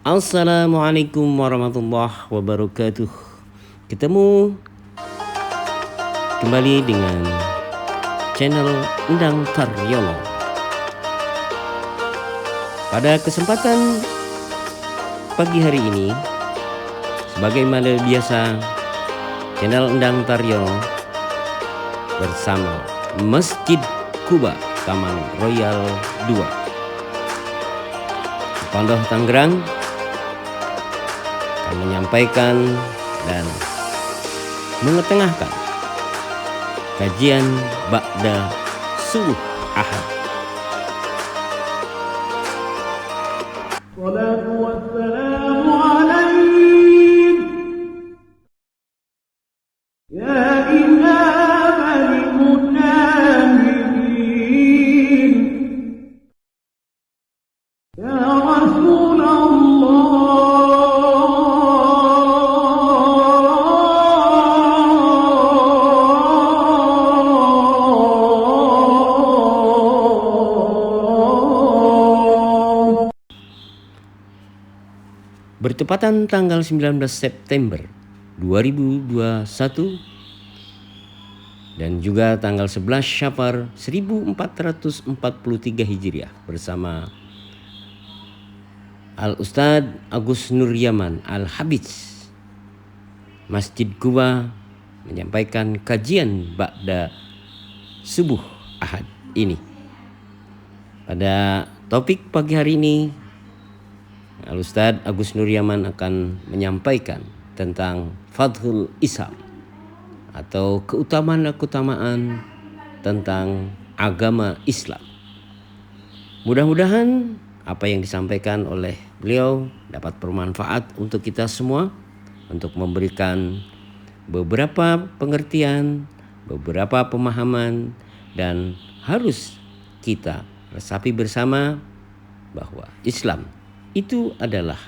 Assalamualaikum warahmatullahi wabarakatuh. Ketemu kembali dengan channel Endang Taryono. Pada kesempatan pagi hari ini, sebagaimana biasa, channel Endang Taryono bersama Masjid Kuba Taman Royal 2 Pondoh Tangerang akan menyampaikan dan mengetengahkan kajian Ba'da Subuh Ahad. Salatu wassalamu alaik ya imamal mujahidin ya Rasulullah. Bertepatan tanggal 19 September 2021 dan juga tanggal 11 Syafar 1443 Hijriah bersama Al-Ustadz Agus Nur Yaman Al-Habis Masjid Kuba menyampaikan kajian Ba'da Subuh Ahad ini. Pada topik pagi hari ini, Al-Ustadz Agus Nur Yaman akan menyampaikan tentang Fadhul Islam atau keutamaan-keutamaan tentang agama Islam. Mudah-mudahan apa yang disampaikan oleh beliau dapat bermanfaat untuk kita semua, untuk memberikan beberapa pengertian, beberapa pemahaman, dan harus kita resapi bersama bahwa Islam itu adalah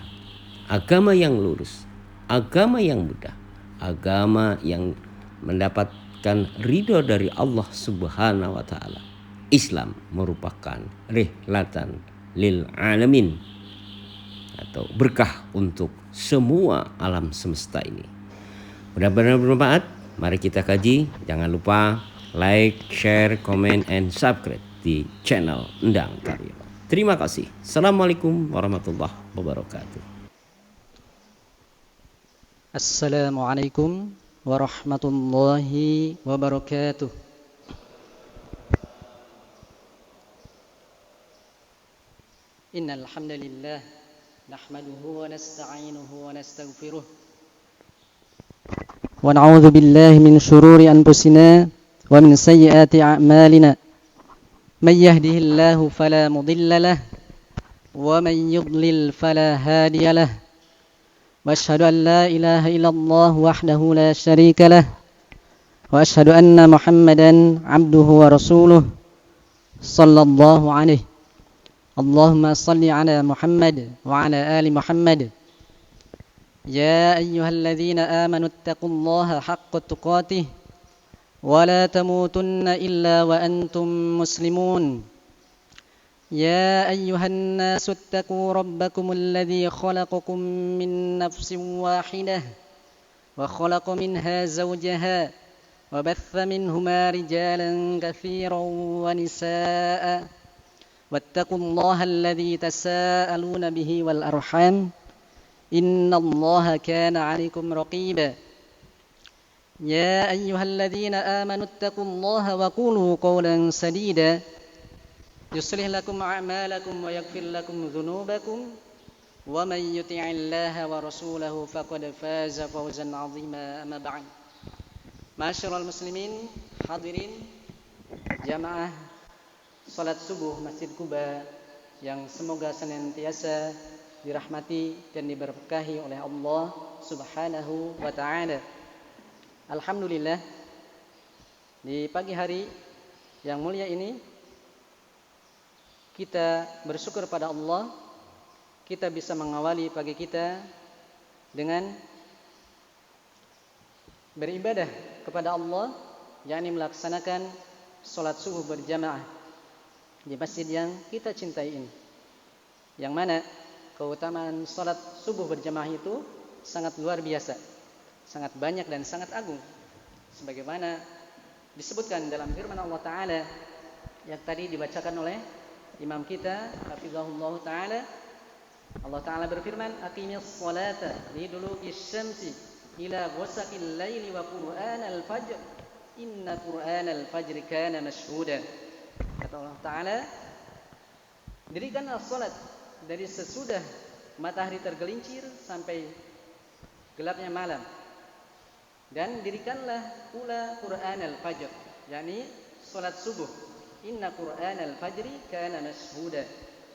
agama yang lurus, agama yang mudah, agama yang mendapatkan ridho dari Allah Subhanahu wa taala. Islam merupakan rihlatan lil alamin atau berkah untuk semua alam semesta ini. Mudah-mudahan bermanfaat. Mari kita kaji. Jangan lupa like, share, comment, and subscribe di channel Endang Taryono. Terima kasih. Assalamualaikum warahmatullahi wabarakatuh. Assalamualaikum warahmatullahi wabarakatuh. Innal hamdalillah nahmaduhu wa nasta'inuhu wa nastaghfiruh wa na'udzu billahi min shururi anfusina wa min sayyiati a'malina. Man yahdihillahu fala mudilla lahu wa man yudlil fala hadiya lahu. وأشهد أن لا إله إلا الله وحده لا شريك له وأشهد أن محمدا عبده ورسوله صلى الله عليه. اللهم صل على محمد وعلى آل محمد. يا أيها الذين آمنوا اتقوا الله حق تقاته ولا تموتن إلا وأنتم مسلمون. يا أيها الناس اتقوا ربكم الذي خلقكم من نفس واحدة وخلق منها زوجها وبث منهما رجالا كثيرا ونساء واتقوا الله الذي تساءلون به والأرحام إن الله كان عليكم رقيبا. يا أيها الذين آمنوا اتقوا الله وقولوا قولا سديدا يصلح لكم أعمالكم ويغفر لكم ذنوبكم ومن يطع الله ورسوله فقد فاز فوزا عظيما. أما بعد. Ma'asyiral muslimin, hadirin jamaah salat subuh Masjid Kuba yang semoga senantiasa dirahmati dan diberkahi oleh Allah Subhanahu wa taala. Alhamdulillah, di pagi hari yang mulia ini kita bersyukur pada Allah, kita bisa mengawali pagi kita dengan beribadah kepada Allah, yakni melaksanakan sholat subuh berjamaah di masjid yang kita cintai ini. Yang mana keutamaan salat subuh berjamaah itu sangat luar biasa, sangat banyak dan sangat agung. Sebagaimana disebutkan dalam firman Allah Ta'ala yang tadi dibacakan oleh imam kita, hafizahullah Ta'ala. Allah Ta'ala berfirman, aqimis salata liduluki syamsi ila ghasaqil laili wa qur'anal fajr inna qur'anal fajri kana mashhuda. Kata Allah Ta'ala, dirikanlah salat dari sesudah matahari tergelincir sampai gelapnya malam, dan dirikanlah pula Qur'anal fajr, yakni salat subuh. Inna Qur'anal fajri kana mashhuda.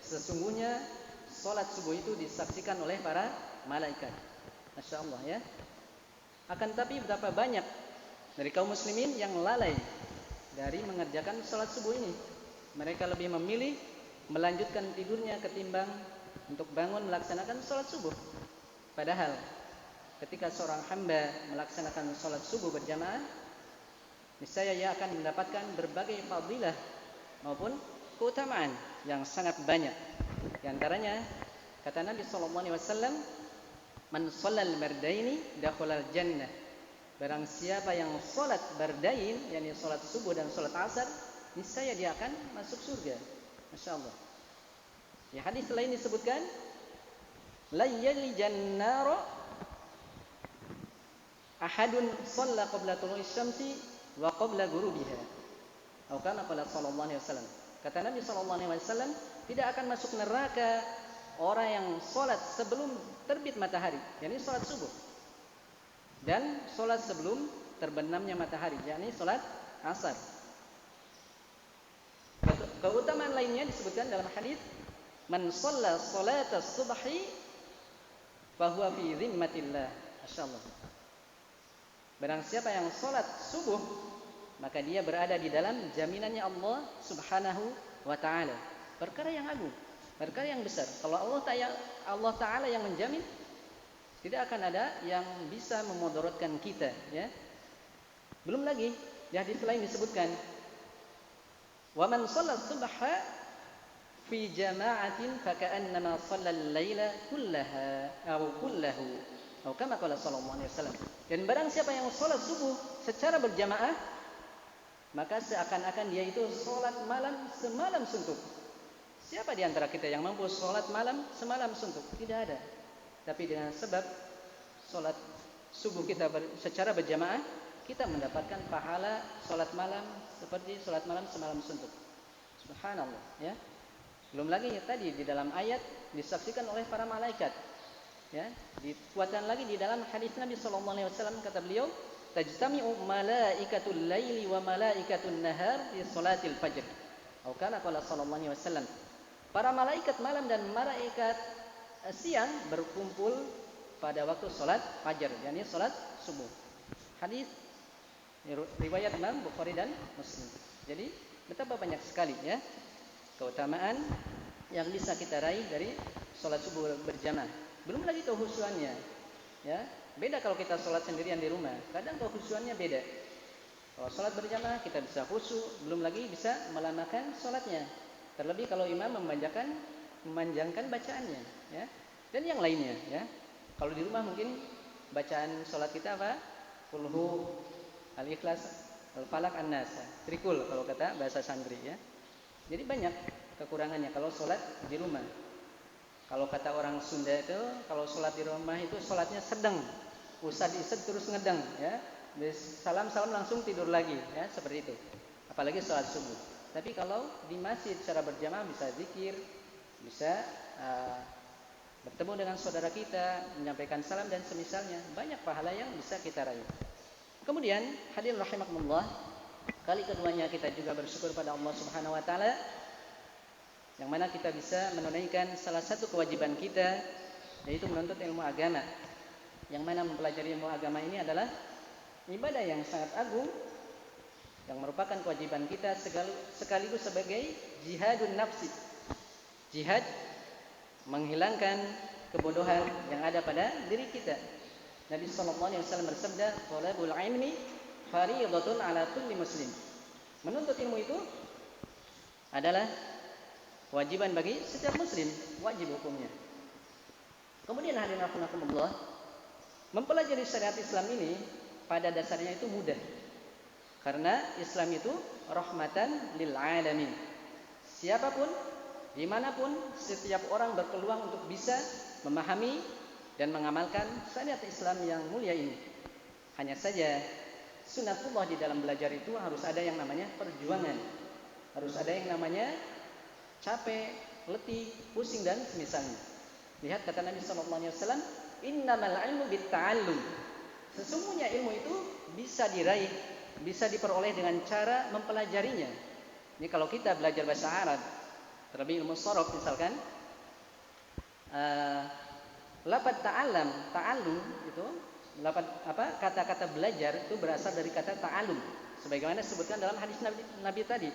Sesungguhnya salat subuh itu disaksikan oleh para malaikat. Masya Allah ya. Akan tapi betapa banyak dari kaum muslimin yang lalai dari mengerjakan salat subuh ini. Mereka lebih memilih melanjutkan tidurnya ketimbang untuk bangun melaksanakan salat subuh. Padahal ketika seorang hamba melaksanakan salat subuh berjamaah, niscaya ia akan mendapatkan berbagai fadilah maupun keutamaan yang sangat banyak. Di antaranya kata Nabi SAW, man shallal bardaini dakhalal jannah. Barang siapa yang salat bardain, yakni salat subuh dan salat asar, niscaya dia akan masuk surga. Masya Allah. Di hadis lain disebutkan, la yalijan nara ahadun shalla qabla tulu'i syamsi wa qabla ghurubiha. Atau kana qala sallallahu alaihi wasallam. Kata Nabi sallallahu alaihi wasallam, tidak akan masuk neraka orang yang salat sebelum terbit matahari, yakni salat subuh, dan salat sebelum terbenamnya matahari, yakni salat asar. Keutamaan lainnya disebutkan dalam hadis, man shalla salata subhi fa huwa fi dhimmatillah. Masyaallah. Barang siapa yang salat subuh, maka dia berada di dalam jaminannya Allah Subhanahu wa taala. Perkara yang agung, perkara yang besar. Kalau Allah Taala yang menjamin, tidak akan ada yang bisa memudaratkan kita, ya. Belum lagi di hadis lain disebutkan, wa man shalla subha fi jama'atin fa ka'annama shalla al-laila kullaha aw kullahu, atau kama qala sallallahu alaihi wasallam. Dan barang siapa yang salat subuh secara berjamaah, maka seakan-akan dia itu salat malam semalam suntuk. Siapa di antara kita yang mampu salat malam semalam suntuk? Tidak ada. Tapi dengan sebab salat subuh kita secara berjamaah, kita mendapatkan pahala salat malam seperti salat malam semalam suntuk. Subhanallah, ya. Belum lagi tadi di dalam ayat disaksikan oleh para malaikat. Ya, dikuatkan lagi di dalam hadis Nabi sallallahu alaihi wasallam, kata beliau, tajtami'u malaikatul laili wa malaikatul nahar fi salatil fajr. Atau kana qala sallallahu alaihi wasallam, para malaikat malam dan malaikat siang berkumpul pada waktu salat fajar, yakni salat subuh. Hadis riwayat Imam Bukhari dan Muslim. Jadi betapa banyak sekali, ya, keutamaan yang bisa kita raih dari salat subuh berjamaah. Belum lagi kehusuannya, ya. Beda kalau kita sholat sendirian di rumah, kadang kehusuannya beda. Kalau sholat berjamaah kita bisa khusyuk, belum lagi bisa melamakan sholatnya. Terlebih kalau imam memanjangkan bacaannya, ya. Dan yang lainnya, ya. Kalau di rumah mungkin bacaan sholat kita apa? Qulhu, Al-Ikhlas, Al-Falaq, An-Nas, trikul kalau kata bahasa santri, ya. Jadi banyak kekurangannya kalau sholat di rumah. Kalau kata orang Sunda itu, kalau sholat di rumah itu sholatnya sedang, usah diisep terus ngedeng, ya. Salam langsung tidur lagi, ya, seperti itu. Apalagi sholat subuh. Tapi kalau di masjid secara berjamaah bisa zikir, bisa bertemu dengan saudara kita, menyampaikan salam dan semisalnya, banyak pahala yang bisa kita raih. Kemudian hadirin rahimakumullah, kali keduanya kita juga bersyukur pada Allah Subhanahu wa taala, yang mana kita bisa menunaikan salah satu kewajiban kita, yaitu menuntut ilmu agama. Yang mana mempelajari ilmu agama ini adalah ibadah yang sangat agung, yang merupakan kewajiban kita sekaligus sebagai jihadun nafsi. Jihad menghilangkan kebodohan yang ada pada diri kita. Nabi sallallahu alaihi wasallam bersabda, "Thalabul ilmi fardhatun 'ala kulli muslim." Menuntut ilmu itu adalah kewajiban bagi setiap muslim, wajib hukumnya. Kemudian hadirin rahimakumullah, mempelajari syariat Islam ini pada dasarnya itu mudah. Karena Islam itu rahmatan lil alamin. Siapapun, dimanapun, setiap orang berpeluang untuk bisa memahami dan mengamalkan syariat Islam yang mulia ini. Hanya saja sunatullah di dalam belajar itu harus ada yang namanya perjuangan. Harus ada yang namanya capek, letih, pusing dan semisalnya. Lihat kata Nabi SAW, innamal ilmu bitta'allum. Sesungguhnya ilmu itu bisa diraih, bisa diperoleh dengan cara mempelajarinya. Ini kalau kita belajar bahasa Arab, terlebih ilmu sorof misalkan, lafaz ta'allum itu kata-kata belajar itu berasal dari kata ta'allum, sebagaimana disebutkan dalam hadis Nabi tadi.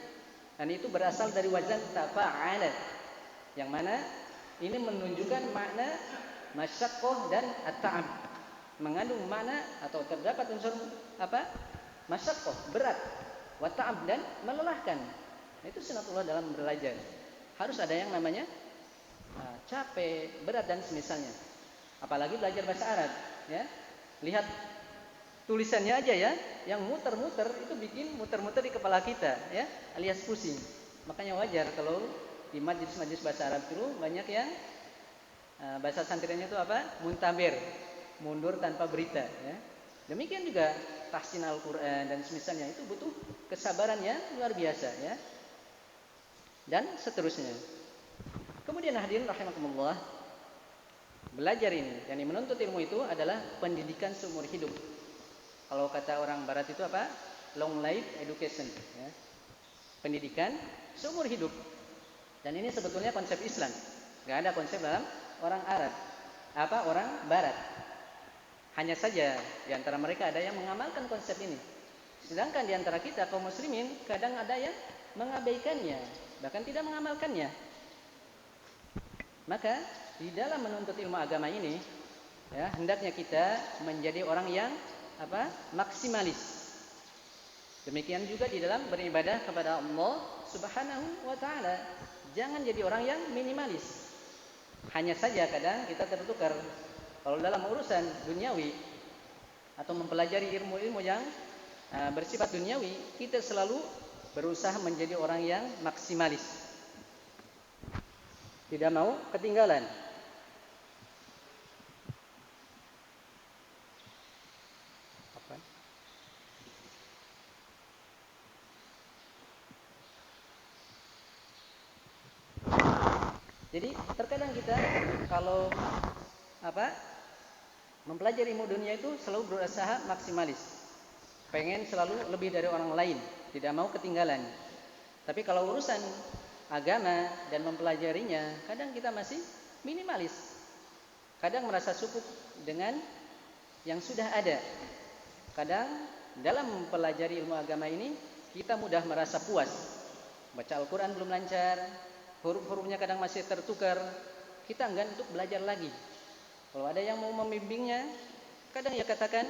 Dan itu berasal dari wazan tafa'ala, yang mana ini menunjukkan makna masyaqqah dan at-ta'ab, mengandung makna atau terdapat unsur masyaqqah, berat, wa ta'ab, dan melelahkan. Itu sunatullah dalam belajar. Harus ada yang namanya capek, berat dan semisalnya. Apalagi belajar bahasa Arab, ya. Lihat tulisannya aja ya, yang muter-muter itu bikin muter-muter di kepala kita, ya, alias pusing. Makanya wajar kalau di majlis-majlis bahasa Arab itu banyak yang bahasa santrinya itu muntabir, mundur tanpa berita, ya. Demikian juga tahsin Al-Qur'an dan semisalnya itu butuh kesabaran yang luar biasa, ya. Dan seterusnya. Kemudian hadirin rahimakumullah, belajar ini, yang menuntut ilmu itu adalah pendidikan seumur hidup. Kalau kata orang barat itu long life education, ya. Pendidikan seumur hidup. Dan ini sebetulnya konsep Islam. Gak ada konsep dalam orang Arab, orang barat. Hanya saja di antara mereka ada yang mengamalkan konsep ini. Sedangkan di antara kita kaum muslimin kadang ada yang mengabaikannya, bahkan tidak mengamalkannya. Maka di dalam menuntut ilmu agama ini, ya, hendaknya kita menjadi orang yang maksimalis. Demikian juga di dalam beribadah kepada Allah Subhanahu wa taala. Jangan jadi orang yang minimalis. Hanya saja kadang kita tertukar. Kalau dalam urusan duniawi atau mempelajari ilmu-ilmu yang bersifat duniawi, kita selalu berusaha menjadi orang yang maksimalis. Tidak mau ketinggalan. Jadi terkadang kita kalau mempelajari ilmu dunia itu selalu berusaha maksimalis, pengen selalu lebih dari orang lain, tidak mau ketinggalan. Tapi kalau urusan agama dan mempelajarinya, kadang kita masih minimalis. Kadang merasa cukup dengan yang sudah ada. Kadang dalam mempelajari ilmu agama ini kita mudah merasa puas. Baca Al-Quran belum lancar, huruf-hurufnya kadang masih tertukar, kita enggan untuk belajar lagi. Kalau ada yang mau membimbingnya, kadang ya katakan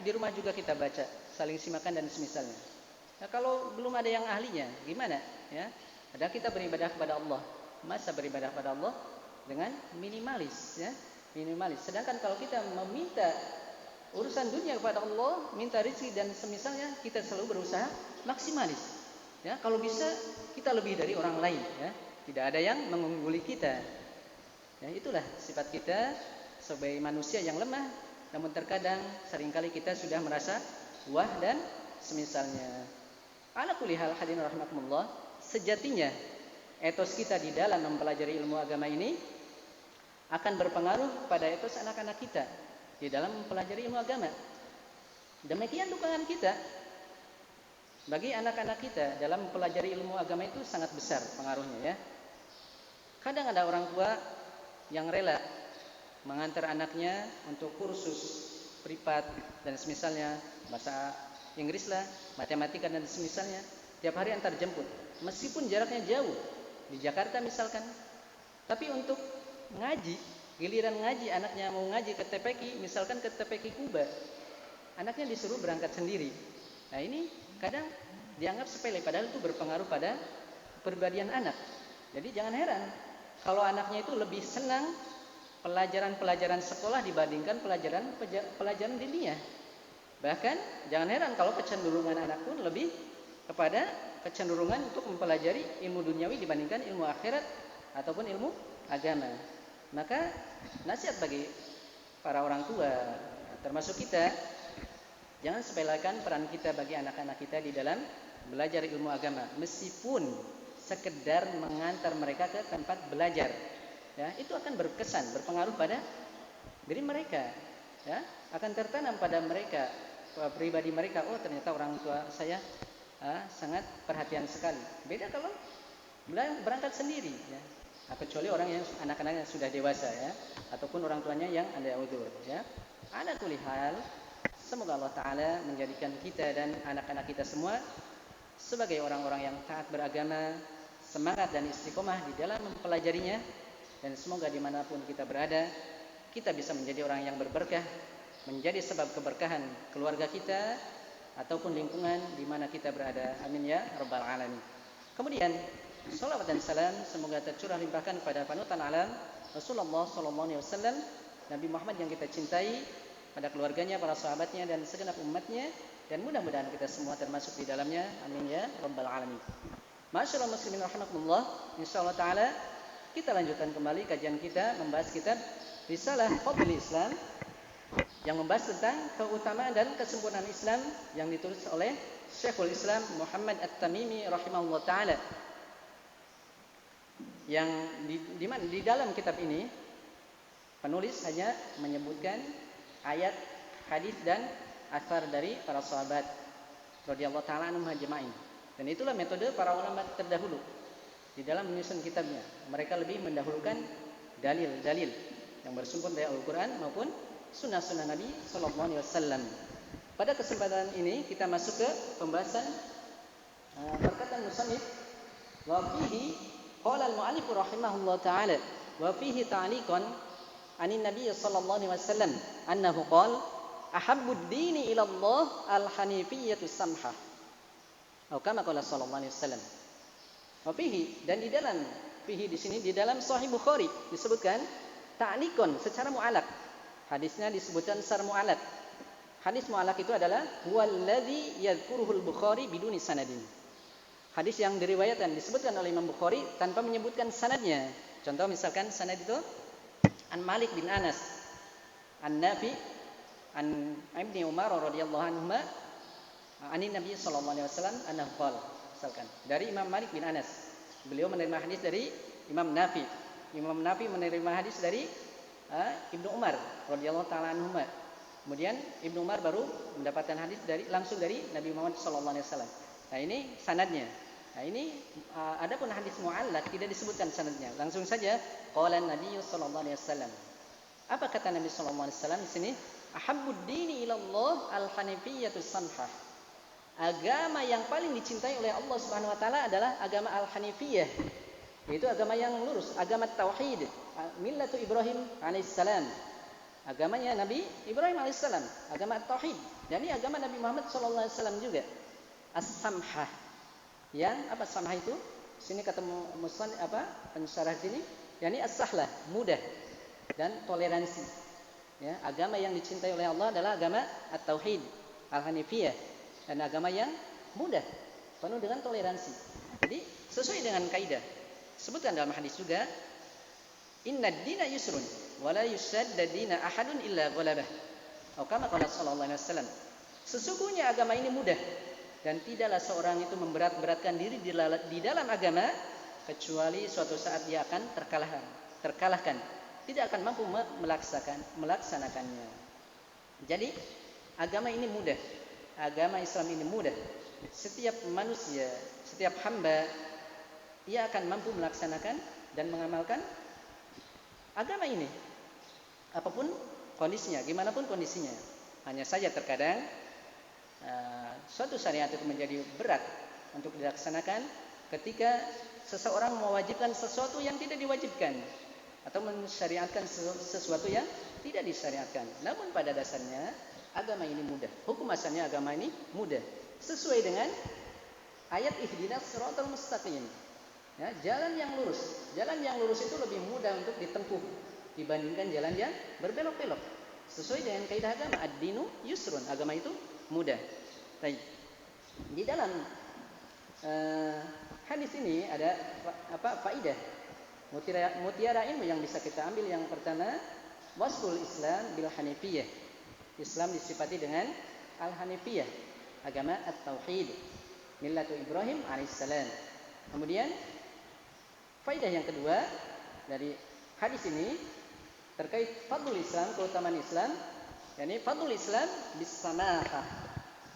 di rumah juga kita baca, saling simakan dan semisalnya. Nah, kalau belum ada yang ahlinya, gimana? Ya, kadang kita beribadah kepada Allah, masa beribadah kepada Allah dengan minimalis, ya, minimalis. Sedangkan kalau kita meminta urusan dunia kepada Allah, minta rezeki dan semisalnya, kita selalu berusaha maksimalis. Ya, kalau bisa kita lebih dari orang lain, ya. Tidak ada yang mengungguli kita. Ya, itulah sifat kita sebagai manusia yang lemah. Namun terkadang seringkali kita sudah merasa wah dan semisalnya. Ala kulli hal hadirin rahimakumullah, sejatinya etos kita di dalam mempelajari ilmu agama ini akan berpengaruh pada etos anak-anak kita di dalam mempelajari ilmu agama. Demikian dukungan kita bagi anak-anak kita dalam mempelajari ilmu agama itu sangat besar pengaruhnya, ya. Kadang ada orang tua yang rela mengantar anaknya untuk kursus privat dan semisalnya, bahasa Inggris lah, matematika dan semisalnya, tiap hari antar jemput, meskipun jaraknya jauh di Jakarta misalkan. Tapi untuk ngaji, giliran ngaji, anaknya mau ngaji ke TPQ, misalkan ke TPQ Kuba, anaknya disuruh berangkat sendiri. Nah, ini kadang dianggap sepele, padahal itu berpengaruh pada kepribadian anak. Jadi jangan heran kalau anaknya itu lebih senang pelajaran-pelajaran sekolah dibandingkan pelajaran diniyah. Bahkan jangan heran kalau kecenderungan anak pun lebih kepada kecenderungan untuk mempelajari ilmu duniawi dibandingkan ilmu akhirat ataupun ilmu agama. Maka nasihat bagi para orang tua, termasuk kita, jangan sepelekan peran kita bagi anak-anak kita di dalam belajar ilmu agama, meskipun sekedar mengantar mereka ke tempat belajar. Ya, itu akan berkesan, berpengaruh pada diri mereka. Ya, akan tertanam pada mereka, pribadi mereka. Oh, ternyata orang tua saya sangat perhatian sekali. Beda kalau berangkat sendiri. Ya. Kecuali orang yang anak-anak yang sudah dewasa, ya, ataupun orang tuanya yang ada udzur. Ya. Ala kulli hal, semoga Allah Ta'ala menjadikan kita dan anak-anak kita semua sebagai orang-orang yang taat beragama, semangat dan istiqomah di dalam mempelajarinya, dan semoga dimanapun kita berada, kita bisa menjadi orang yang berberkah, menjadi sebab keberkahan keluarga kita ataupun lingkungan di mana kita berada. Amin ya rabbal alamin. Kemudian salawat dan salam semoga tercurah limpahkan kepada panutan alam Rasulullah sallallahu alaihi wasallam, Nabi Muhammad yang kita cintai, pada keluarganya, para sahabatnya dan segenap umatnya, dan mudah-mudahan kita semua termasuk di dalamnya. Amin ya rabbal alamin. Masyaallah muslimin rahimakumullah, insyaallah taala kita lanjutkan kembali kajian kita membahas kitab Risalah Fadlil Islam yang membahas tentang keutamaan dan kesempurnaan Islam yang ditulis oleh Syekhul Islam Muhammad At-Tamimi rahimahullah taala. Yang di dalam kitab ini penulis hanya menyebutkan ayat, hadis dan athar dari para sahabat radhiyallahu taala anhum ajma'in. Dan itulah metode para ulama terdahulu di dalam menyusun kitabnya. Mereka lebih mendahulukan dalil-dalil yang bersumber dari Al-Quran maupun sunnah-sunnah Nabi Sallallahu Alaihi Wasallam. Pada kesempatan ini kita masuk ke pembahasan perkataan musannif, wa fihi qala al-mu'allif rahimahullah taala wa fihi ta'liqan anin Nabi Sallallahu Alaihi Wasallam annahu qala ahabbud dini ila Allah al-hanifiyyatu samhah. Atau kama qala Sallallahu Alaihi Wasallam. Wafihi, dan di dalam fihi di sini di dalam Sahih Bukhari disebutkan ta'liqan secara mu'allaq. Hadisnya disebutkan secara mu'allaq. Hadis mu'allaq itu adalah huwallazi yadhkuruhul Bukhari biduni sanadin. Hadis yang diriwayatkan disebutkan oleh Imam Bukhari tanpa menyebutkan sanadnya. Contoh misalkan sanad itu an Malik bin Anas, an Nafi, an Ibnu Umar radhiyallahu anhuma, anin Nabi sallallahu alaihi wasallam annahu qala. Misalkan dari Imam Malik bin Anas, beliau menerima hadis dari Imam Nafi. Imam Nafi menerima hadis dari Ibnu Umar radhiyallahu taala anhuma. Kemudian Ibnu Umar baru mendapatkan hadis langsung dari Nabi Muhammad sallallahu alaihi wasallam. Nah, ini sanadnya. Nah, ini adapun hadis mu'allaq tidak disebutkan sanadnya. Langsung saja qala Nabi sallallahu alaihi wasallam. Apa kata Nabi sallallahu alaihi wasallam di sini? Ahabbud dini ila Allah al-hanifiyyatu samhah. Agama yang paling dicintai oleh Allah Subhanahu wa taala adalah agama Al-Hanifiyah, yaitu agama yang lurus, agama tauhid, millatu Ibrahim alaihissalam. Agamanya Nabi Ibrahim alaihissalam, agama tauhid. Dan ini agama Nabi Muhammad sallallahu alaihi wasallam juga. As-samhah. Yang apa samhah itu? Sini kata musannif pensyarah sini, yakni as-sahlah, mudah dan toleransi. Ya, agama yang dicintai oleh Allah adalah agama at-tauhid, Al-Hanifiyah. Dan agama yang mudah, penuh dengan toleransi. Jadi sesuai dengan kaidah. Sebutkan dalam hadis juga, innad dina yusrun wa la yushadda dina ahadun illa ghalabah. Atau kama qala sallallahu alaihi wasallam. Sesungguhnya agama ini mudah dan tidaklah seorang itu memberat-beratkan diri di dalam agama kecuali suatu saat dia akan terkalahkan. Tidak akan mampu melaksanakannya. Jadi agama ini mudah. Agama Islam ini mudah. Setiap manusia, setiap hamba, ia akan mampu melaksanakan dan mengamalkan agama ini. Apapun kondisinya, gimana pun kondisinya. Hanya saja terkadang suatu syariat itu menjadi berat untuk dilaksanakan ketika seseorang mewajibkan sesuatu yang tidak diwajibkan atau mensyariatkan sesuatu yang tidak disyariatkan. Namun pada dasarnya agama ini mudah. Hukum asalnya agama ini mudah. Sesuai dengan ayat ihdinas siratal mustaqim. Ya, jalan yang lurus. Jalan yang lurus itu lebih mudah untuk ditempuh dibandingkan jalan yang berbelok-belok. Sesuai dengan kaidah agama, ad-dinu yusrun, agama itu mudah. Baik. Di dalam hadis ini ada faidah mutiara ilmu yang bisa kita ambil. Yang pertama, wasful Islam bil Hanifiyah. Islam disifati dengan al-Hanifiyah, agama at-tauhid, millatu Ibrahim alaihissalam. Kemudian faidah yang kedua dari hadis ini terkait fadlul Islam, keutamaan Islam, yakni fadlul Islam bis-samahah,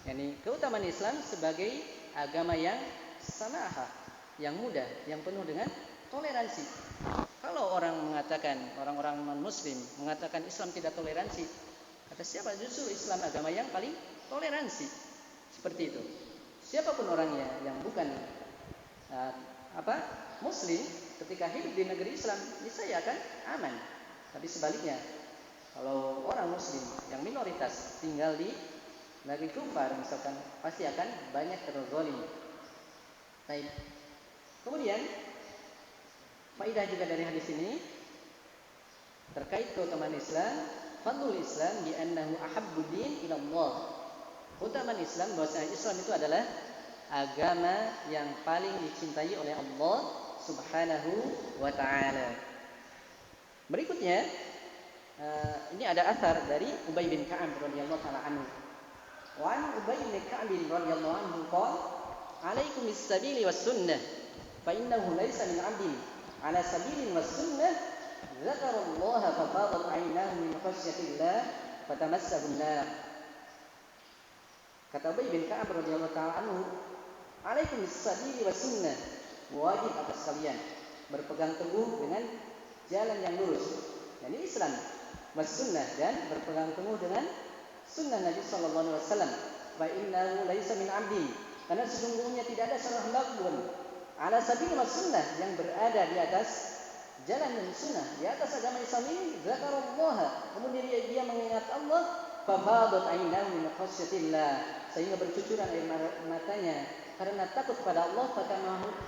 yakni keutamaan Islam sebagai agama yang samahah, yang mudah, yang penuh dengan toleransi. Kalau orang non-muslim mengatakan Islam tidak toleransi, kata siapa? Justru Islam agama yang paling toleransi. Seperti itu. Siapapun orangnya yang bukan muslim, ketika hidup di negeri Islam, niscaya akan aman. Tapi sebaliknya, kalau orang muslim yang minoritas tinggal di negeri kufar misalkan, pasti akan banyak terzalim. Baik. Kemudian faidah juga dari hadis ini terkait keutamaan Islam, fadlul Islam bi annahu ahabbud din ila Allah. Keutamaan Islam, bahwasanya Islam itu adalah agama yang paling dicintai oleh Allah Subhanahu wa taala. Berikutnya, ini ada athar dari Ubay bin Ka'ab radhiyallahu taala anhu. Wa an Ubay bin Ka'ab radhiyallahu anhu qala, "Alaikum bis-sabili was-sunnah, fa innahu laysa min 'abdin 'ala sabilin was-sunnah, dzakara Allah fa fadat 'aynahu min khashyatillah, fatamassahu an-nar." Kata Ubay bin Ka'ab radhiyallahu taala anhu, "Alaikum bis-sabili was-sunnah." Wajib atas kalian berpegang teguh dengan jalan yang lurus, yakni Islam, was-sunnah, dan berpegang teguh dengan sunnah Nabi sallallahu alaihi wasallam. Fa innahu laisa min 'abdin, karena sesungguhnya tidak ada seorang hamba pun ala sabil was-sunnah, yang berada di atas jalan dan sunnah, di atas agama Islam ini, zakarallah, kemudian dia mengingat Allah, fa fadat 'aynahu min khashyatillah, sehingga bercucuran air matanya karena takut pada Allah,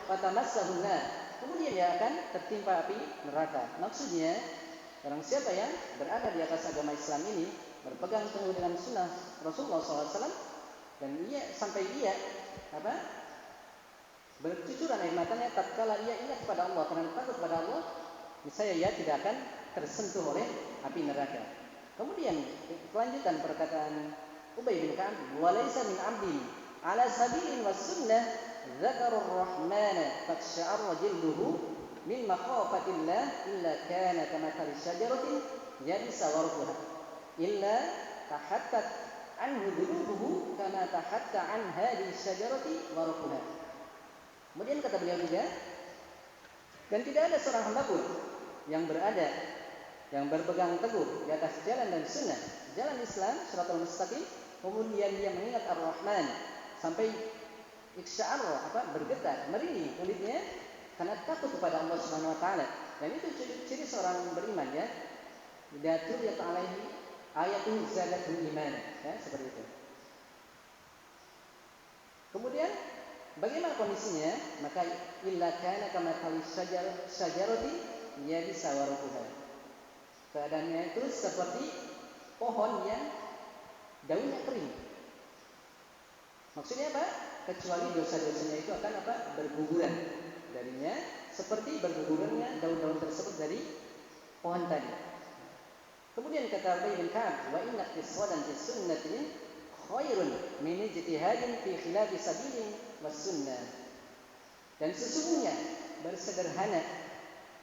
fatamassahu nar, kemudian dia akan tertimpa api neraka. Maksudnya, barang siapa yang berada di atas agama Islam ini, berpegang teguh dengan sunnah Rasulullah SAW, dan sampai dia bercucuran air matanya tatkala ia ingat pada Allah, karena takut pada Allah, niscaya ia tidak akan tersentuh oleh api neraka. Kemudian kelanjutan perkataan Ubay bin Ka'ab, "Walaysa min 'abdin 'ala sabilin was-sunnah, dzakara ar-rahmana fatsha'arra jilduhu min makhafatillah illa kana kamathali syajaratin yabisa warquha illa tahattat anhu dhunubuhu kama tahatta an hadhihi syajarati warquha." Kemudian kata beliau juga, dan tidak ada seorang hamba pun yang berpegang teguh di atas jalan dan sunnah, jalan Islam, Shiratal Mustaqim, kemudian dia mengingat Ar-Rahman sampai iksya'ar, bergetar, merinding kulitnya karena takut kepada Allah Subhanahu wa taala. Dan itu ciri seorang beriman, ya. Idza tuliyat alaihi ayatun zadatul iman, ya, seperti itu. Kemudian bagaimana kondisinya? Maka illa kana kamathali syajarati yabisa warquha. Keadaannya itu seperti pohon yang daunnya kering. Maksudnya apa? Kecuali dosa-dosanya itu akan berguguran darinya, seperti bergugurannya daun-daun tersebut dari pohon tadi. Kemudian kata Ubay bin Ka'ab, "Wa inna qiswadan fi sunnati khairun min ijtihadin fi khilafi sabilin was sunnah." Dan sesungguhnya bersederhana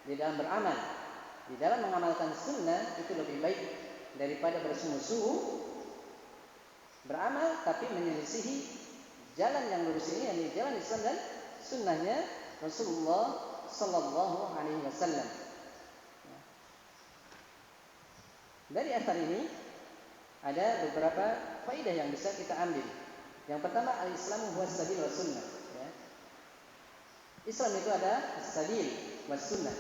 di dalam beramal, di dalam mengamalkan sunnah itu lebih baik daripada bersungguh-sungguh beramal tapi menyelisihi jalan yang lurus ini, yakni jalan Islam dan sunnahnya Rasulullah Sallallahu Alaihi Wasallam. Dari asar ini ada beberapa faedah yang bisa kita ambil. Yang pertama, al-Islamu huwa sabil wa sunnah. Ya. Islam itu ada sabil wa sunnah,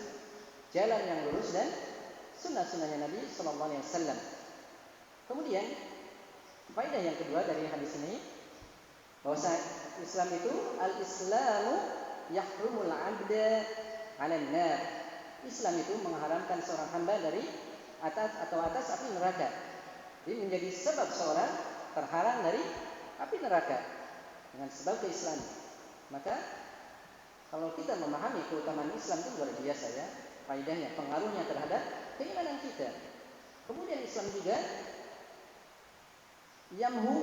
jalan yang lurus dan sunnah-sunnahnya Nabi Sallallahu Alaihi Wasallam. Kemudian faedah yang kedua dari hadis ini, bahwa Islam itu al-Islamu yahrumul 'abda 'alan nar. Islam itu mengharamkan seorang hamba dari atas api neraka. Jadi menjadi sebab seorang terhalang dari api neraka dengan sebab keislaman. Maka kalau kita memahami keutamaan Islam itu luar biasa ya, faedahnya, pengaruhnya terhadap keimanan kita. Kemudian Islam juga yamhu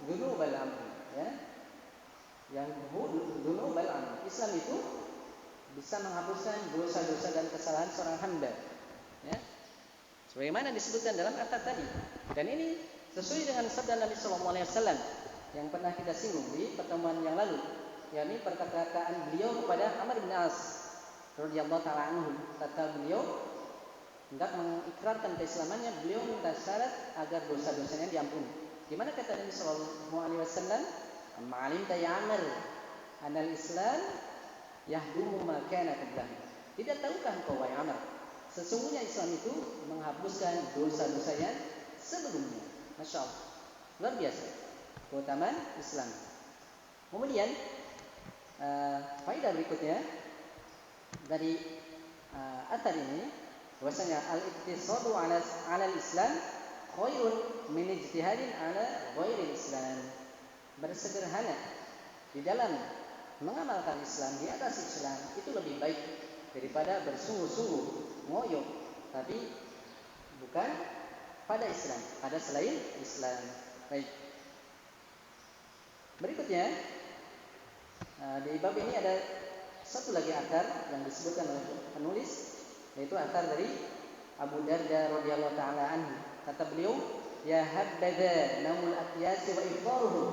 dzunubal amri, ya. Yamhu dzunubal amri. Islam itu bisa menghapuskan dosa-dosa dan kesalahan seorang hamba, ya. Sebagaimana disebutkan dalam ayat tadi. Dan ini sesuai dengan sabda Nabi sallallahu alaihi wasallam yang pernah kita singgung di pertemuan yang lalu, yakni perkataan beliau kepada Amr bin As radhiyallahu taala anhu. Kata beliau, hendak mengikrarkan keislamannya, beliau minta syarat agar dosa-dosanya diampuni. Di mana kata Nabi sallallahu alaihi wasallam, "Ma'alimta ya Amr, anal Islam yahdumu ma kana qablahu." Tidak tahukah engkau wahai Amr, sesungguhnya Islam itu menghapuskan dosa-dosanya sebelumnya. Masya Allah, luar biasa keutamaan Islam. Kemudian faedah berikutnya dari atar ini, bahwasanya al-iktisadu ala al-Islam khairun min ijtihadin ala ghairil Islam. Bersederhana di dalam mengamalkan Islam di atas Islam itu lebih baik daripada bersungguh-sungguh ngoyo tapi bukan pada Islam, pada selain Islam. Baik. Berikutnya di bab ini ada satu lagi athar yang disebutkan oleh penulis, yaitu athar dari Abu Darda radhiyallahu taala anhu. Kata beliau, "Ya habbaza naumul aqyas wa iftaruhum,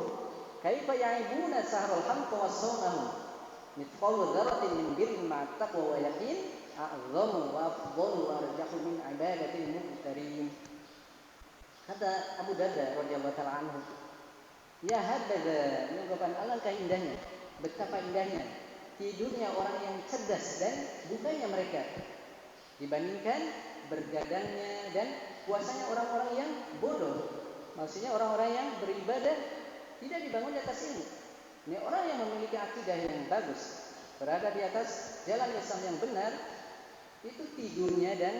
kaifa ya'ibuna sahrul hamqa wa sawmahum, mithqalu dzarratin min birrin ma'a taqwa wa yaqin, a'zamu wa afdalu wa arjahu min ibadatil muqtarin." Kata Abu Darda radhiyallahu taala anhu, "Ya habbaza," menyebutkan alangkah indahnya, betapa indahnya tidurnya orang yang cerdas dan bukannya mereka dibandingkan bergadangnya dan puasanya orang-orang yang bodoh. Maksudnya orang-orang yang beribadah tidak dibangun di atas ilmu. Ini orang yang memiliki akidah yang bagus, berada di atas jalan Islam yang benar, itu tidurnya dan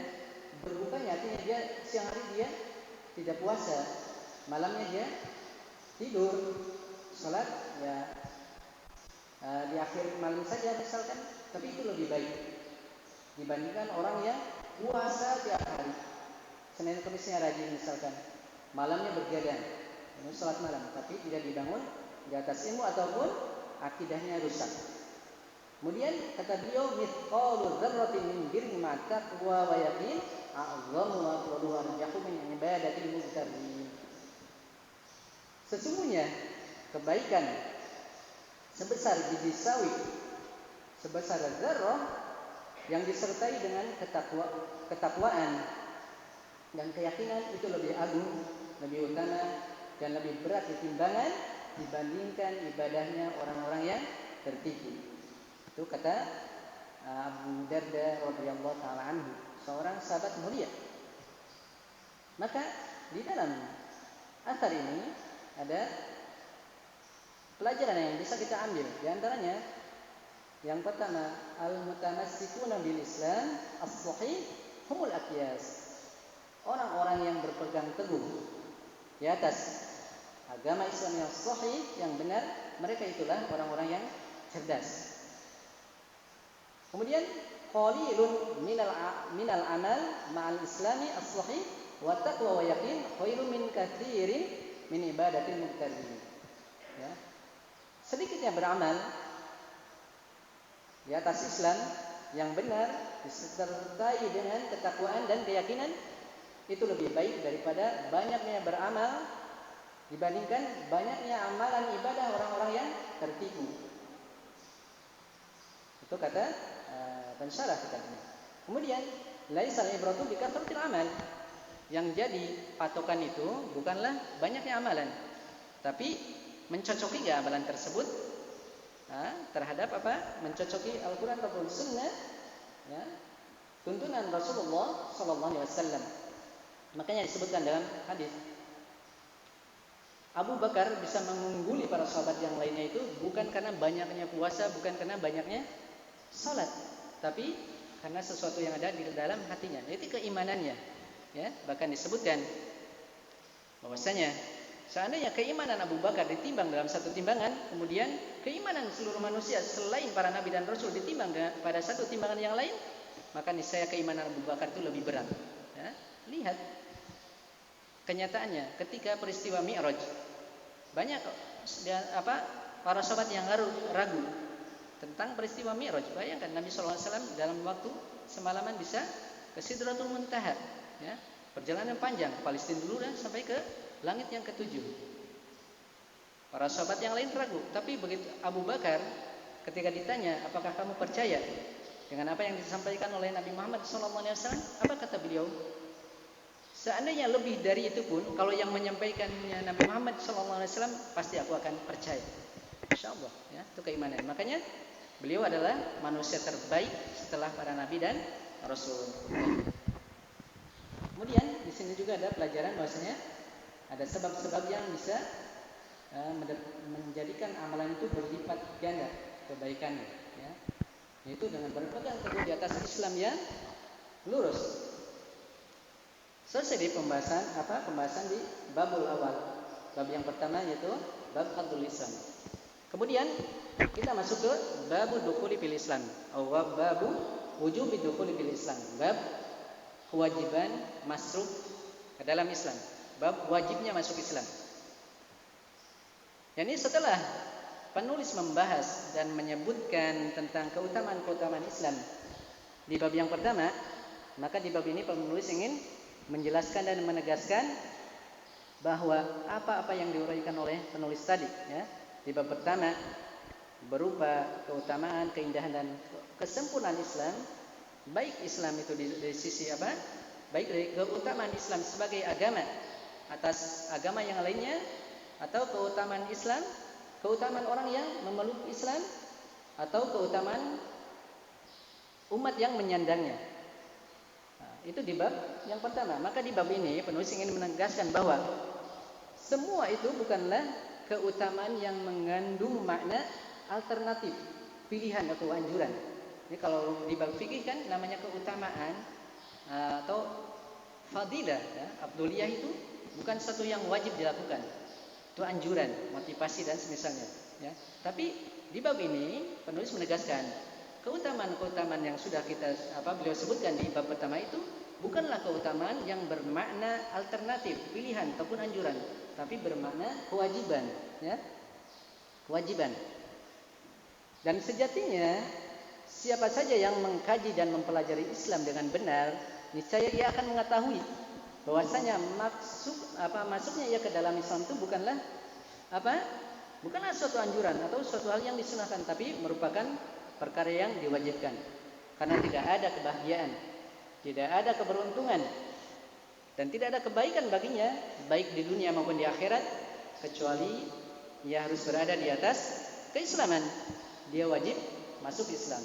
berbukanya, artinya dia siang hari dia tidak puasa, malamnya dia tidur, sholat ya di akhir malam saja misalkan, tapi itu lebih baik dibandingkan orang yang puasa tiap hari, Senin Kemisnya rajin misalkan, malamnya bergadang, sholat malam, tapi tidak dibangun di atas ilmu ataupun akidahnya rusak. Kemudian kata beliau, mithqalu dzarratin min birri ma taqwa wa yaqin, a'zamu wa afdalu arjahu min ibadatil muqtarin. Sesungguhnya kebaikan sebesar biji sawit, sebesar zarrah yang disertai dengan ketakwaan dan keyakinan itu lebih agung, lebih utama dan lebih berat di timbangan dibandingkan ibadahnya orang-orang yang tertipu. Itu kata Abu Darda radhiyallahu taala anhu, seorang sahabat mulia. Maka di dalam athar ini ada pelajaran yang bisa kita ambil. Di antaranya yang pertama, al-mutamassikuna bil Islam as-sahih humul aqyas. Orang-orang yang berpegang teguh di atas agama Islam yang sahih, yang benar, mereka itulah orang-orang yang cerdas. Kemudian qalilun minal amal ma'al islami as-sahih wa taqwa wa yaqin khairun min katsirin min ibadatil muqtarin. Ya. Sedikitnya beramal di atas Islam yang benar disertai dengan ketakwaan dan keyakinan itu lebih baik daripada banyaknya beramal dibandingkan banyaknya amalan ibadah orang-orang yang tertipu. Itu kata pensyarah kitab ini. Kemudian laisal ibratu bi kathratil amal. Yang jadi patokan itu bukanlah banyaknya amalan, tapi mencocoki gak amalan tersebut terhadap apa? Mencocoki Al-Quran ataupun Sunnah, ya, tuntunan Rasulullah Sallallahu Alaihi Wasallam. Makanya disebutkan dalam hadis, Abu Bakar bisa mengungguli para sahabat yang lainnya itu bukan karena banyaknya puasa, bukan karena banyaknya salat, tapi karena sesuatu yang ada di dalam hatinya, yaitu keimanannya. Ya, bahkan disebutkan bahwasanya seandainya keimanan Abu Bakar ditimbang dalam satu timbangan, kemudian keimanan seluruh manusia selain para nabi dan rasul ditimbang pada satu timbangan yang lain, maka niscaya keimanan Abu Bakar itu lebih berat. Ya, lihat kenyataannya ketika peristiwa Mi'raj, banyak para sahabat yang ragu tentang peristiwa Mi'raj. Bayangkan Nabi SAW dalam waktu semalaman bisa ke Sidratul Muntaha, ya, perjalanan panjang ke Palestina dulu dan sampai ke langit yang ketujuh. Para sahabat yang lain ragu, tapi begitu Abu Bakar ketika ditanya, apakah kamu percaya dengan apa yang disampaikan oleh Nabi Muhammad SAW? Apa kata beliau? Seandainya lebih dari itu pun, kalau yang menyampaikannya Nabi Muhammad SAW, pasti aku akan percaya. Insya Allah, ya, itu keimanan. Makanya beliau adalah manusia terbaik setelah para nabi dan rasul. Kemudian di sini juga ada pelajaran bahwasanya ada sebab-sebab yang bisa menjadikan amalan itu berlipat ganda kebaikannya, ya. Yaitu dengan berpegang teguh di atas Islam yang lurus. Selesai di pembahasan di babul awal. Bab yang pertama yaitu bab fadlul Islam. Kemudian kita masuk ke babul dukhuli fil Islam atau babu wujubi dukhuli fil Islam. Bab kewajiban masuk ke dalam Islam. Bab wajibnya masuk Islam. Yani setelah penulis membahas dan menyebutkan tentang keutamaan-keutamaan Islam di bab yang pertama, maka di bab ini penulis ingin menjelaskan dan menegaskan bahwa apa-apa yang diuraikan oleh penulis tadi, ya, di bab pertama berupa keutamaan, keindahan dan kesempurnaan Islam, baik Islam itu dari sisi apa? Baik dari keutamaan Islam sebagai agama atas agama yang lainnya, atau keutamaan Islam, keutamaan orang yang memeluk Islam, atau keutamaan umat yang menyandangnya. Nah, itu di bab yang pertama. Maka di bab ini penulis ingin menegaskan bahwa semua itu bukanlah keutamaan yang mengandung makna alternatif, pilihan atau anjuran. Ini kalau di bab fikih kan namanya keutamaan atau fadilah, ya. Abduliyah itu bukan satu yang wajib dilakukan. Itu anjuran, motivasi dan semisalnya, ya. Tapi di bab ini penulis menegaskan keutamaan-keutamaan yang sudah beliau sebutkan di bab pertama itu bukanlah keutamaan yang bermakna alternatif, pilihan ataupun anjuran, tapi bermakna kewajiban, ya. Kewajiban. Dan sejatinya siapa saja yang mengkaji dan mempelajari Islam dengan benar, niscaya ia akan mengetahui bahwasanya masuknya ia ke dalam Islam itu bukanlah suatu anjuran atau suatu hal yang disunahkan, tapi merupakan perkara yang diwajibkan. Karena tidak ada kebahagiaan, tidak ada keberuntungan, dan tidak ada kebaikan baginya baik di dunia maupun di akhirat kecuali ia harus berada di atas keislaman. Dia wajib masuk Islam.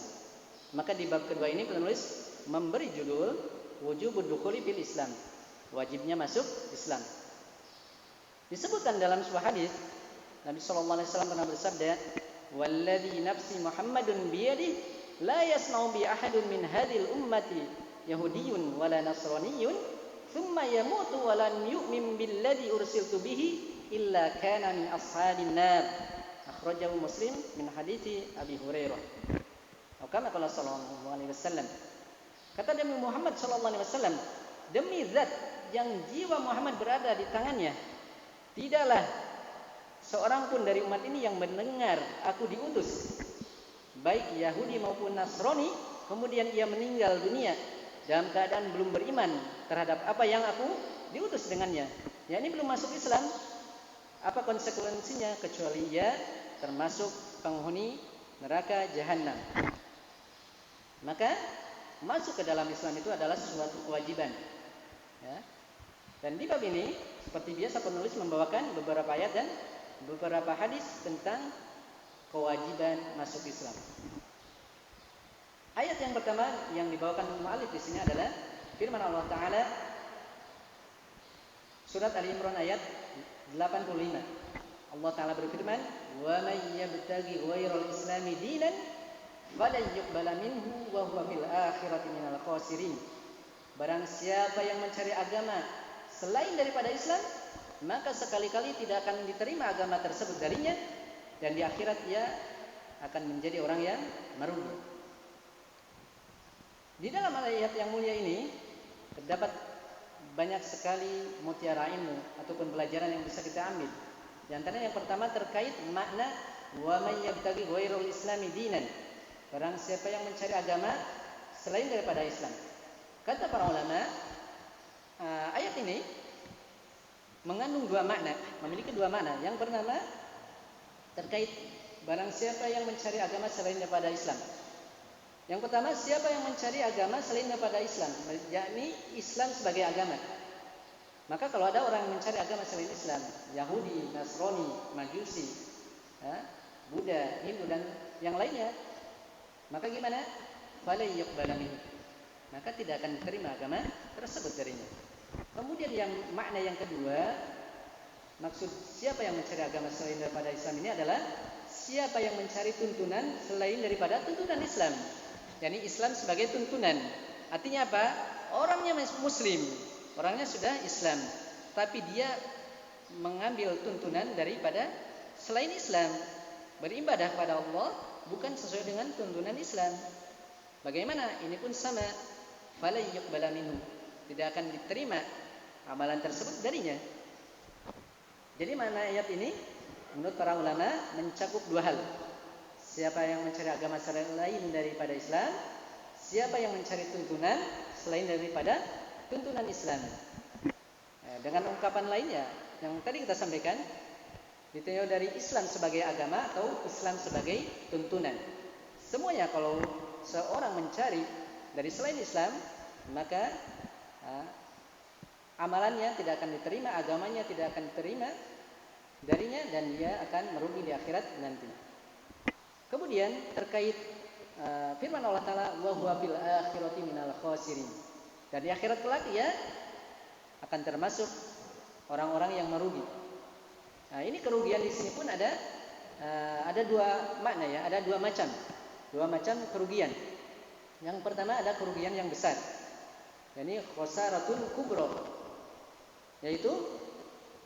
Maka di bab kedua ini penulis memberi judul wujubud dukhuli fil Islam, wajibnya masuk Islam. Disebutkan dalam sebuah hadis Nabi SAW pernah bersabda, "Walladzi nafsi Muhammadun biyadihi la yasma'u bi ahadun min hadhil ummati yahudiyyun wala nasraniyyun thumma yamutu wa lam yu'min billadzi ursiltu bihi illa kana min ashabin nar." Akhrajahu Muslim min hadithi Abi Hurairah. Kama qala sallallahu alaihi wasallam. Kata Nabi Muhammad sallallahu alaihi wasallam, demi zat yang jiwa Muhammad berada di tangannya, tidaklah seorang pun dari umat ini yang mendengar aku diutus, baik Yahudi maupun Nasrani, kemudian ia meninggal dunia dalam keadaan belum beriman terhadap apa yang aku diutus dengannya. Ya, ini belum masuk Islam. Apa konsekuensinya kecuali ia termasuk penghuni neraka jahanam. Maka masuk ke dalam Islam itu adalah suatu kewajiban, ya. Dan di bab ini seperti biasa penulis membawakan beberapa ayat dan beberapa hadis tentang kewajiban masuk Islam. Ayat yang pertama yang dibawakan mu'allif di sini adalah firman Allah Ta'ala surat Ali Imran ayat 85. Allah Ta'ala berfirman, "Wa may yabtaghi ghairal islami dinan falan yuqbala minhu wa huwa fil akhirati minal khasirin. Barang siapa yang mencari agama selain daripada Islam, maka sekali-kali tidak akan diterima agama tersebut darinya, dan di akhirat ia akan menjadi orang yang merugi. Di dalam ayat yang mulia ini terdapat banyak sekali mutiara ilmu ataupun pelajaran yang bisa kita ambil. Di antaranya yang pertama terkait makna wa may yabtaghi ghairal islami dinan. Barang siapa yang mencari agama selain daripada Islam. Kata para ulama, ayat ini mengandung dua makna, memiliki dua makna. Yang pertama terkait barang siapa yang mencari agama selain daripada Islam. Yang pertama, siapa yang mencari agama selain daripada Islam, yakni Islam sebagai agama. Maka kalau ada orang yang mencari agama selain Islam, Yahudi, Nasrani, Majusi, Buddha, Hindu dan yang lainnya, maka gimana? Fala yuqbala minhu. Maka tidak akan diterima agama tersebut darinya. Kemudian yang makna yang kedua, maksud siapa yang mencari agama selain daripada Islam ini adalah siapa yang mencari tuntunan selain daripada tuntunan Islam. Yani Islam sebagai tuntunan. Artinya apa? Orangnya Muslim, orangnya sudah Islam, tapi dia mengambil tuntunan daripada selain Islam, beribadah kepada Allah bukan sesuai dengan tuntunan Islam. Bagaimana? Ini pun sama. Fala yuqbala minhu. Tidak akan diterima amalan tersebut darinya. Jadi makna ayat ini menurut para ulama mencakup dua hal. Siapa yang mencari agama selain daripada Islam, siapa yang mencari tuntunan selain daripada tuntunan Islam. Dengan ungkapan lainnya yang tadi kita sampaikan, ditinjau dari Islam sebagai agama atau Islam sebagai tuntunan. Semuanya kalau seorang mencari dari selain Islam, maka amalannya tidak akan diterima, agamanya tidak akan diterima darinya, dan dia akan merugi di akhirat nanti. Kemudian terkait firman Allah Ta'ala, wa huwa fil akhirati minal khasirin. Dan di akhirat kelak ia akan termasuk orang-orang yang merugi. Nah, ini kerugian di sini pun ada dua makna ya, ada dua macam kerugian. Yang pertama ada kerugian yang besar, yakni khosaratul kubro, yaitu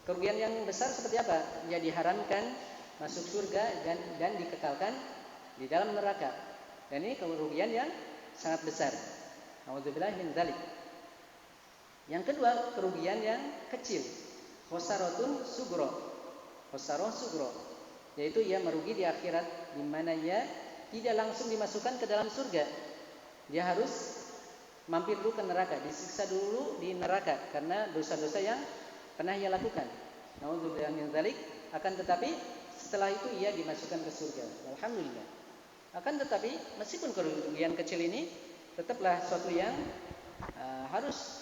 kerugian yang besar seperti apa? Dia diharamkan masuk surga dan dikekalkan di dalam neraka. Dan ini kerugian yang sangat besar. Nauzubillah min dzalik. Yang kedua, kerugian yang kecil. Khosaratun sugro. Khosarah sugro, yaitu ia merugi di akhirat, di mana ia tidak langsung dimasukkan ke dalam surga. Dia harus mampir dulu ke neraka, disiksa dulu di neraka karena dosa-dosa yang pernah ia lakukan. Nauzubillah min dzalik. Akan tetapi setelah itu ia dimasukkan ke surga. Alhamdulillah. Akan tetapi meskipun kerugian kecil ini tetaplah suatu yang harus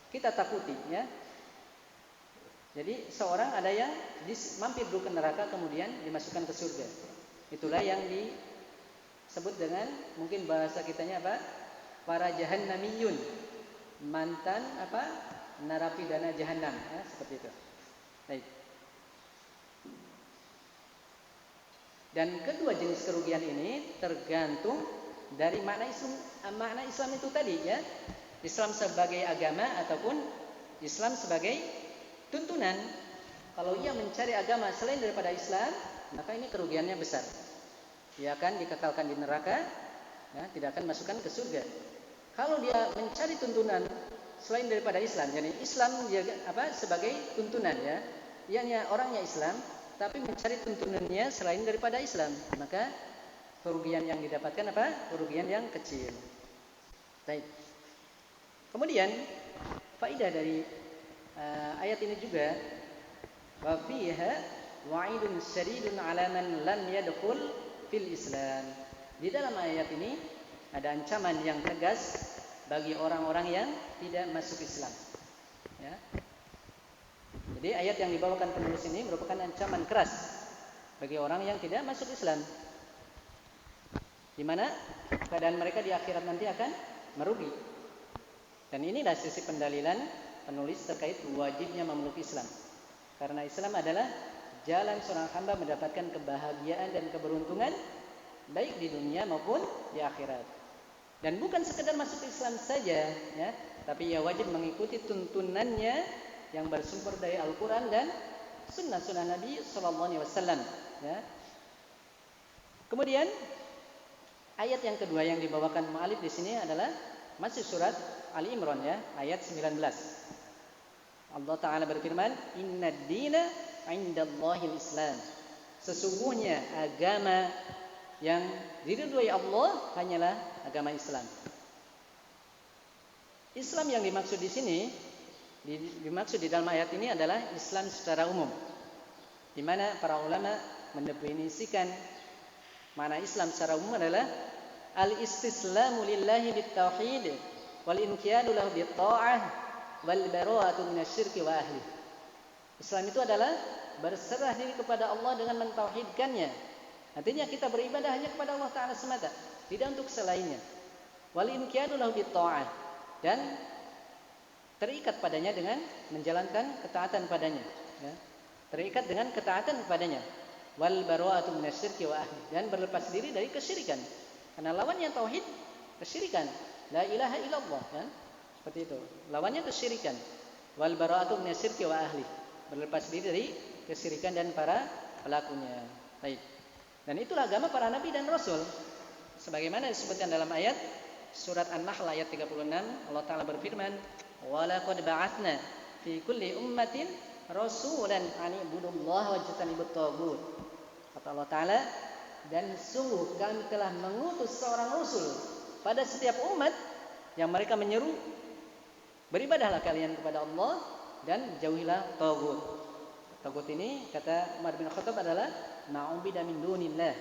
kita takuti ya. Jadi seorang ada yang mampir dulu ke neraka kemudian dimasukkan ke surga. Itulah yang disebut dengan mungkin bahasa kitanya apa? Para jahannamiyun. Mantan narapidana jahannam ya, seperti itu. Baik. Dan kedua jenis kerugian ini tergantung dari makna Islam itu tadi ya. Islam sebagai agama ataupun Islam sebagai tuntunan. Kalau ia mencari agama selain daripada Islam, maka ini kerugiannya besar. Dia akan dikekalkan di neraka, ya, tidak akan masukkan ke surga. Kalau dia mencari tuntunan selain daripada Islam, jadi Islam dia sebagai tuntunan ya. Ianya orangnya Islam, tapi mencari tuntunannya selain daripada Islam, maka kerugian yang didapatkan kerugian yang kecil. Baik. Kemudian faedah dari ayat ini juga, wa fiha wa'idun syadidun 'ala man lam yadkhul fil Islam. Di dalam ayat ini ada ancaman yang tegas bagi orang-orang yang tidak masuk Islam. Ya. Jadi ayat yang dibawakan penulis ini merupakan ancaman keras bagi orang yang tidak masuk Islam, di mana keadaan mereka di akhirat nanti akan merugi. Dan inilah sisi pendalilan penulis terkait wajibnya memeluk Islam. Karena Islam adalah jalan seorang hamba mendapatkan kebahagiaan dan keberuntungan baik di dunia maupun di akhirat. Dan bukan sekedar masuk Islam saja, ya, tapi ia wajib mengikuti tuntunannya yang bersumber dari Al-Quran dan sunnah-sunnah Nabi Sallallahu Alaihi Wasallam. Ya. Kemudian ayat yang kedua yang dibawakan mu'alif di sini adalah masih surat Ali Imran, ya, ayat 19. Allah Ta'ala berfirman, Inna dina indallahil Islam. Sesungguhnya agama yang diridhoi Allah hanyalah agama Islam. Islam yang dimaksud di sini, dimaksud di dalam ayat ini adalah Islam secara umum, di mana para ulama mendefinisikan makna Islam secara umum adalah al-istislamu lillahi bit-tauhid wal inqiyadu lahu bit-tha'ah wal bara'atu minasyirki wa ahli. Islam itu adalah berserah diri kepada Allah dengan mentauhidkannya. Artinya kita beribadah hanya kepada Allah Ta'ala semata, tidak untuk selainnya. Wal inqiyadu lahu bit-tha'ah, dan terikat padanya dengan menjalankan ketaatan padanya, ya. Terikat dengan ketaatan kepadanya. Wal bara'atu minasyirki wa ahli, dan berlepas diri dari kesyirikan. Karena lawannya tauhid kesyirikan. La ilaha illallah, kan? Seperti itu. Lawannya kesyirikan. Wal bara'atu minasyirki wa ahli, berlepas diri dari kesyirikan dan para pelakunya. Baik. Dan itulah agama para nabi dan rasul. Sebagaimana disebutkan dalam ayat surat An-Nahl ayat 36, Allah Ta'ala berfirman, "Wa laqad ba'atsna fi kulli ummatin rasulan an ibudullaha wajtanibut taghut." Kata Allah Ta'ala, dan sungguh kami telah mengutus seorang rasul pada setiap umat yang mereka menyeru, beribadahlah kalian kepada Allah dan jauhilah taghut. Taghut ini kata Umar bin Khattab adalah ma'ubida min dunillah,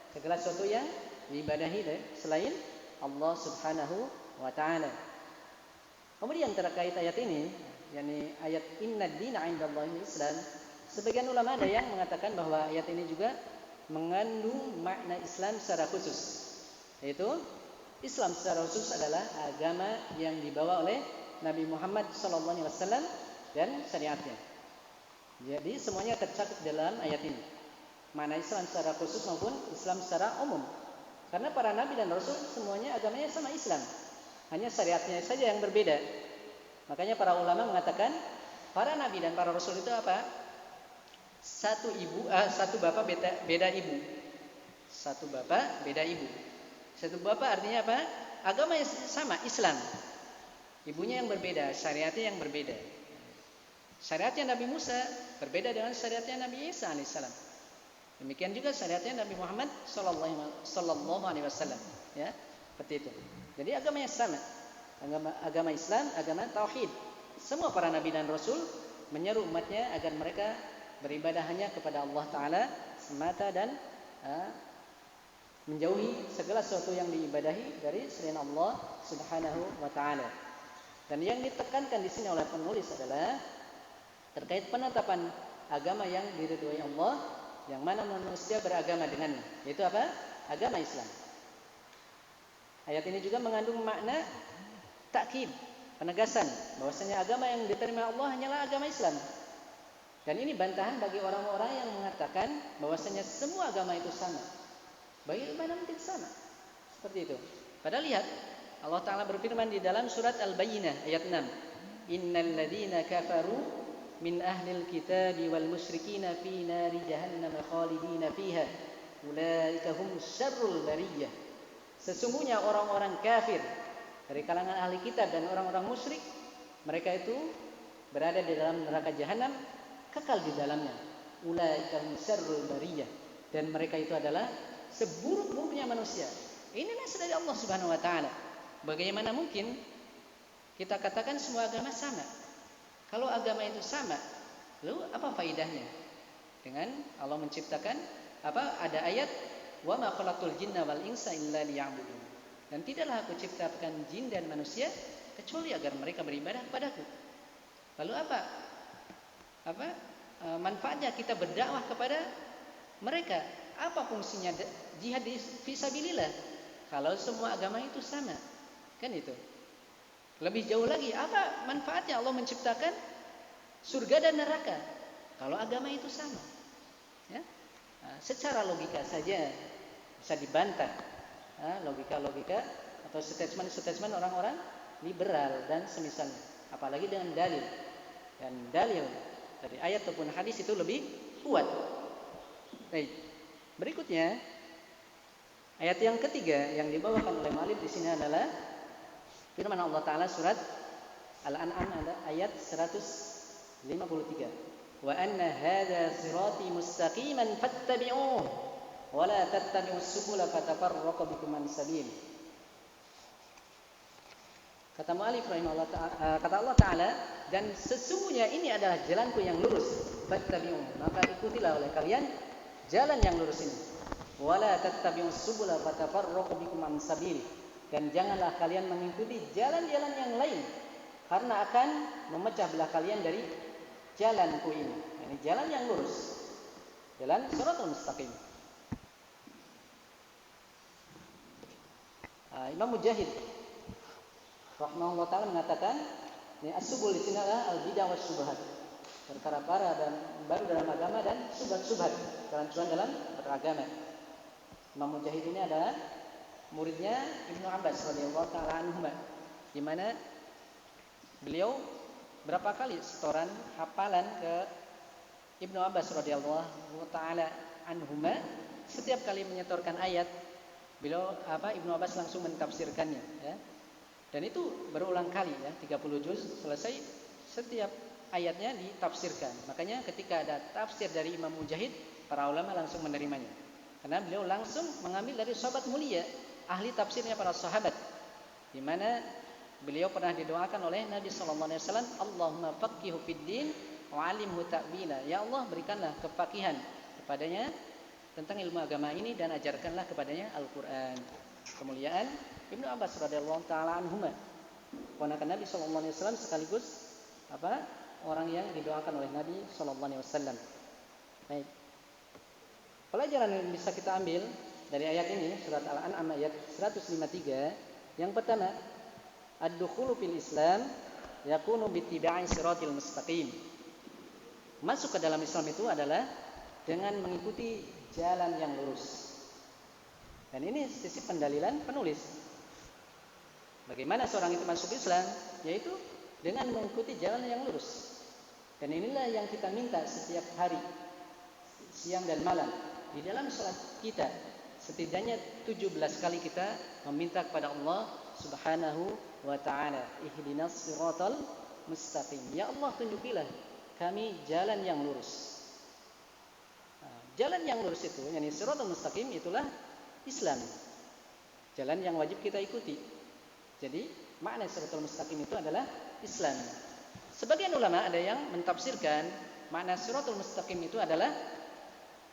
segala sesuatu yang diibadahi selain Allah Subhanahu wa Ta'ala. Kemudian terkait ayat ini, yakni ayat inna dina 'indallahil Islam, sebagian ulama ada yang mengatakan bahwa ayat ini juga mengandung makna Islam secara khusus, yaitu Islam secara khusus adalah agama yang dibawa oleh Nabi Muhammad SAW dan syariatnya. Jadi semuanya tercakup dalam ayat ini, mana Islam secara khusus maupun Islam secara umum. Karena para nabi dan rasul semuanya agamanya sama Islam, hanya syariatnya saja yang berbeda. Makanya para ulama mengatakan para nabi dan para rasul itu apa? Satu bapak beda ibu. Satu bapak beda ibu. Satu bapak artinya apa? Agama yang sama, Islam. Ibunya yang berbeda, syariatnya yang berbeda. Syariatnya Nabi Musa berbeda dengan syariatnya Nabi Isa alaihissalam. Demikian juga syariatnya Nabi Muhammad sallallahu alaihi wasallam, ya, seperti itu. Jadi agamanya sama. Agama Islam, agama tauhid. Semua para nabi dan rasul menyeru umatnya agar mereka beribadah hanya kepada Allah Ta'ala semata dan menjauhi segala sesuatu yang diibadahi dari selain Allah Subhanahu wa Ta'ala. Dan yang ditekankan di sini oleh penulis adalah terkait penetapan agama yang diridhoi Allah, yang mana manusia beragama dengannya, yaitu apa? Agama Islam. Ayat ini juga mengandung makna takkid, penegasan bahwasanya agama yang diterima Allah hanyalah agama Islam. Dan ini bantahan bagi orang-orang yang mengatakan bahwasanya semua agama itu sama. Bagaimana mungkin sama? Seperti itu. Padahal lihat, Allah Ta'ala berfirman di dalam surat Al-Bayyinah ayat 6, Innal ladhina kafaru min ahlil kitabi wal musyrikina fi nari jahannam khalidina fiha ulaika hum syarrul bariyah. Sesungguhnya orang-orang kafir dari kalangan ahli kitab dan orang-orang musyrik, mereka itu berada di dalam neraka jahanam, kekal di dalamnya. Ulaika hum syarrul bariyah, dan mereka itu adalah seburuk-buruknya manusia. Ini nas dari Allah Subhanahu wa Ta'ala. Bagaimana mungkin kita katakan semua agama sama? Kalau agama itu sama, lalu apa faidahnya? Dengan Allah menciptakan ada ayat wa ma khalaqtul jinna wal insa illa liya'budun. Dan tidaklah aku ciptakan jin dan manusia kecuali agar mereka beribadah kepadaku. Lalu apa manfaatnya kita berdakwah kepada mereka? Apa fungsinya jihad fisabilillah kalau semua agama itu sama? Kan itu. Lebih jauh lagi, apa manfaatnya Allah menciptakan surga dan neraka kalau agama itu sama? Ya? Nah, secara logika saja, bisa dibantah logika-logika atau statement-statement orang-orang liberal dan semisalnya, apalagi dengan dalil. Dan dalil dari ayat ataupun hadis itu lebih kuat. Baik. Berikutnya ayat yang ketiga yang dibawakan oleh Malik di sini adalah firman Allah Taala surat Al-An'am ayat 153. Wa anna hadza sirati mustaqiman fattabi'uhu wa la tattabi'us subula fatafarraqu bikum an sabil. Kata mu'allif rahimahullah ta'ala, kata Allah Ta'ala, dan sesungguhnya ini adalah jalanku yang lurus, fattabi'u, maka ikutilah oleh kalian jalan yang lurus ini. Wala tattabi'us subula fatafarraqu bikum an sabil, dan janganlah kalian mengikuti jalan-jalan yang lain karena akan memecah belah kalian dari jalanku ini. Ini jalan yang lurus, jalan shiratal mustaqim. Imam Mujahid rahimahullah ta'ala mengatakan, ini as-subul di sini adalah al-bidah wa syubhat, perkara-perkara dan baru dalam agama dan subhat-subhat, kerancuan dalam beragama. Imam Mujahid ini adalah muridnya Ibnu Abbas radhiyallahu ta'ala anhuma, di mana beliau berapa kali setoran hafalan ke Ibnu Abbas radhiyallahu ta'ala anhuma. Setiap kali menyetorkan ayat, beliau Ibnu Abbas langsung mentafsirkannya, ya. Dan itu berulang kali, ya, 30 juz selesai, setiap ayatnya ditafsirkan. Makanya ketika ada tafsir dari Imam Mujahid, para ulama langsung menerimanya, karena beliau langsung mengambil dari sahabat mulia, ahli tafsirnya para sahabat, di mana beliau pernah didoakan oleh Nabi sallallahu alaihi wasallam, Allahumma faqihhu fid din wa 'allimhu ta'wila. Ya Allah, berikanlah kefaqihan kepadanya tentang ilmu agama ini dan ajarkanlah kepadanya Al-Qur'an. Kemuliaan Ibnu Abbas radhiyallahu taala anhuma, ponakan Nabi sallallahu alaihi wasallam, sekaligus orang yang didoakan oleh Nabi sallallahu alaihi wasallam. Baik. Pelajaran yang bisa kita ambil dari ayat ini, surat Al-An'am ayat 153, yang pertama, ad-dukhulu fil Islam yakunu bittiba'i siratil mustaqim. Masuk ke dalam Islam itu adalah dengan mengikuti jalan yang lurus. Dan ini sisi pendalilan penulis. Bagaimana seorang itu masuk Islam? Yaitu dengan mengikuti jalan yang lurus. Dan inilah yang kita minta setiap hari, siang dan malam, di dalam salat kita. Setidaknya 17 kali kita meminta kepada Allah Subhanahu wa ta'ala, ihdinas siratal mustaqim. Ya Allah, tunjukilah kami jalan yang lurus. Jalan yang lurus itu, yakni siratal mustaqim, itulah Islam. Jalan yang wajib kita ikuti. Jadi makna siratal mustaqim itu adalah Islam. Sebagian ulama ada yang mentafsirkan makna siratal mustaqim itu adalah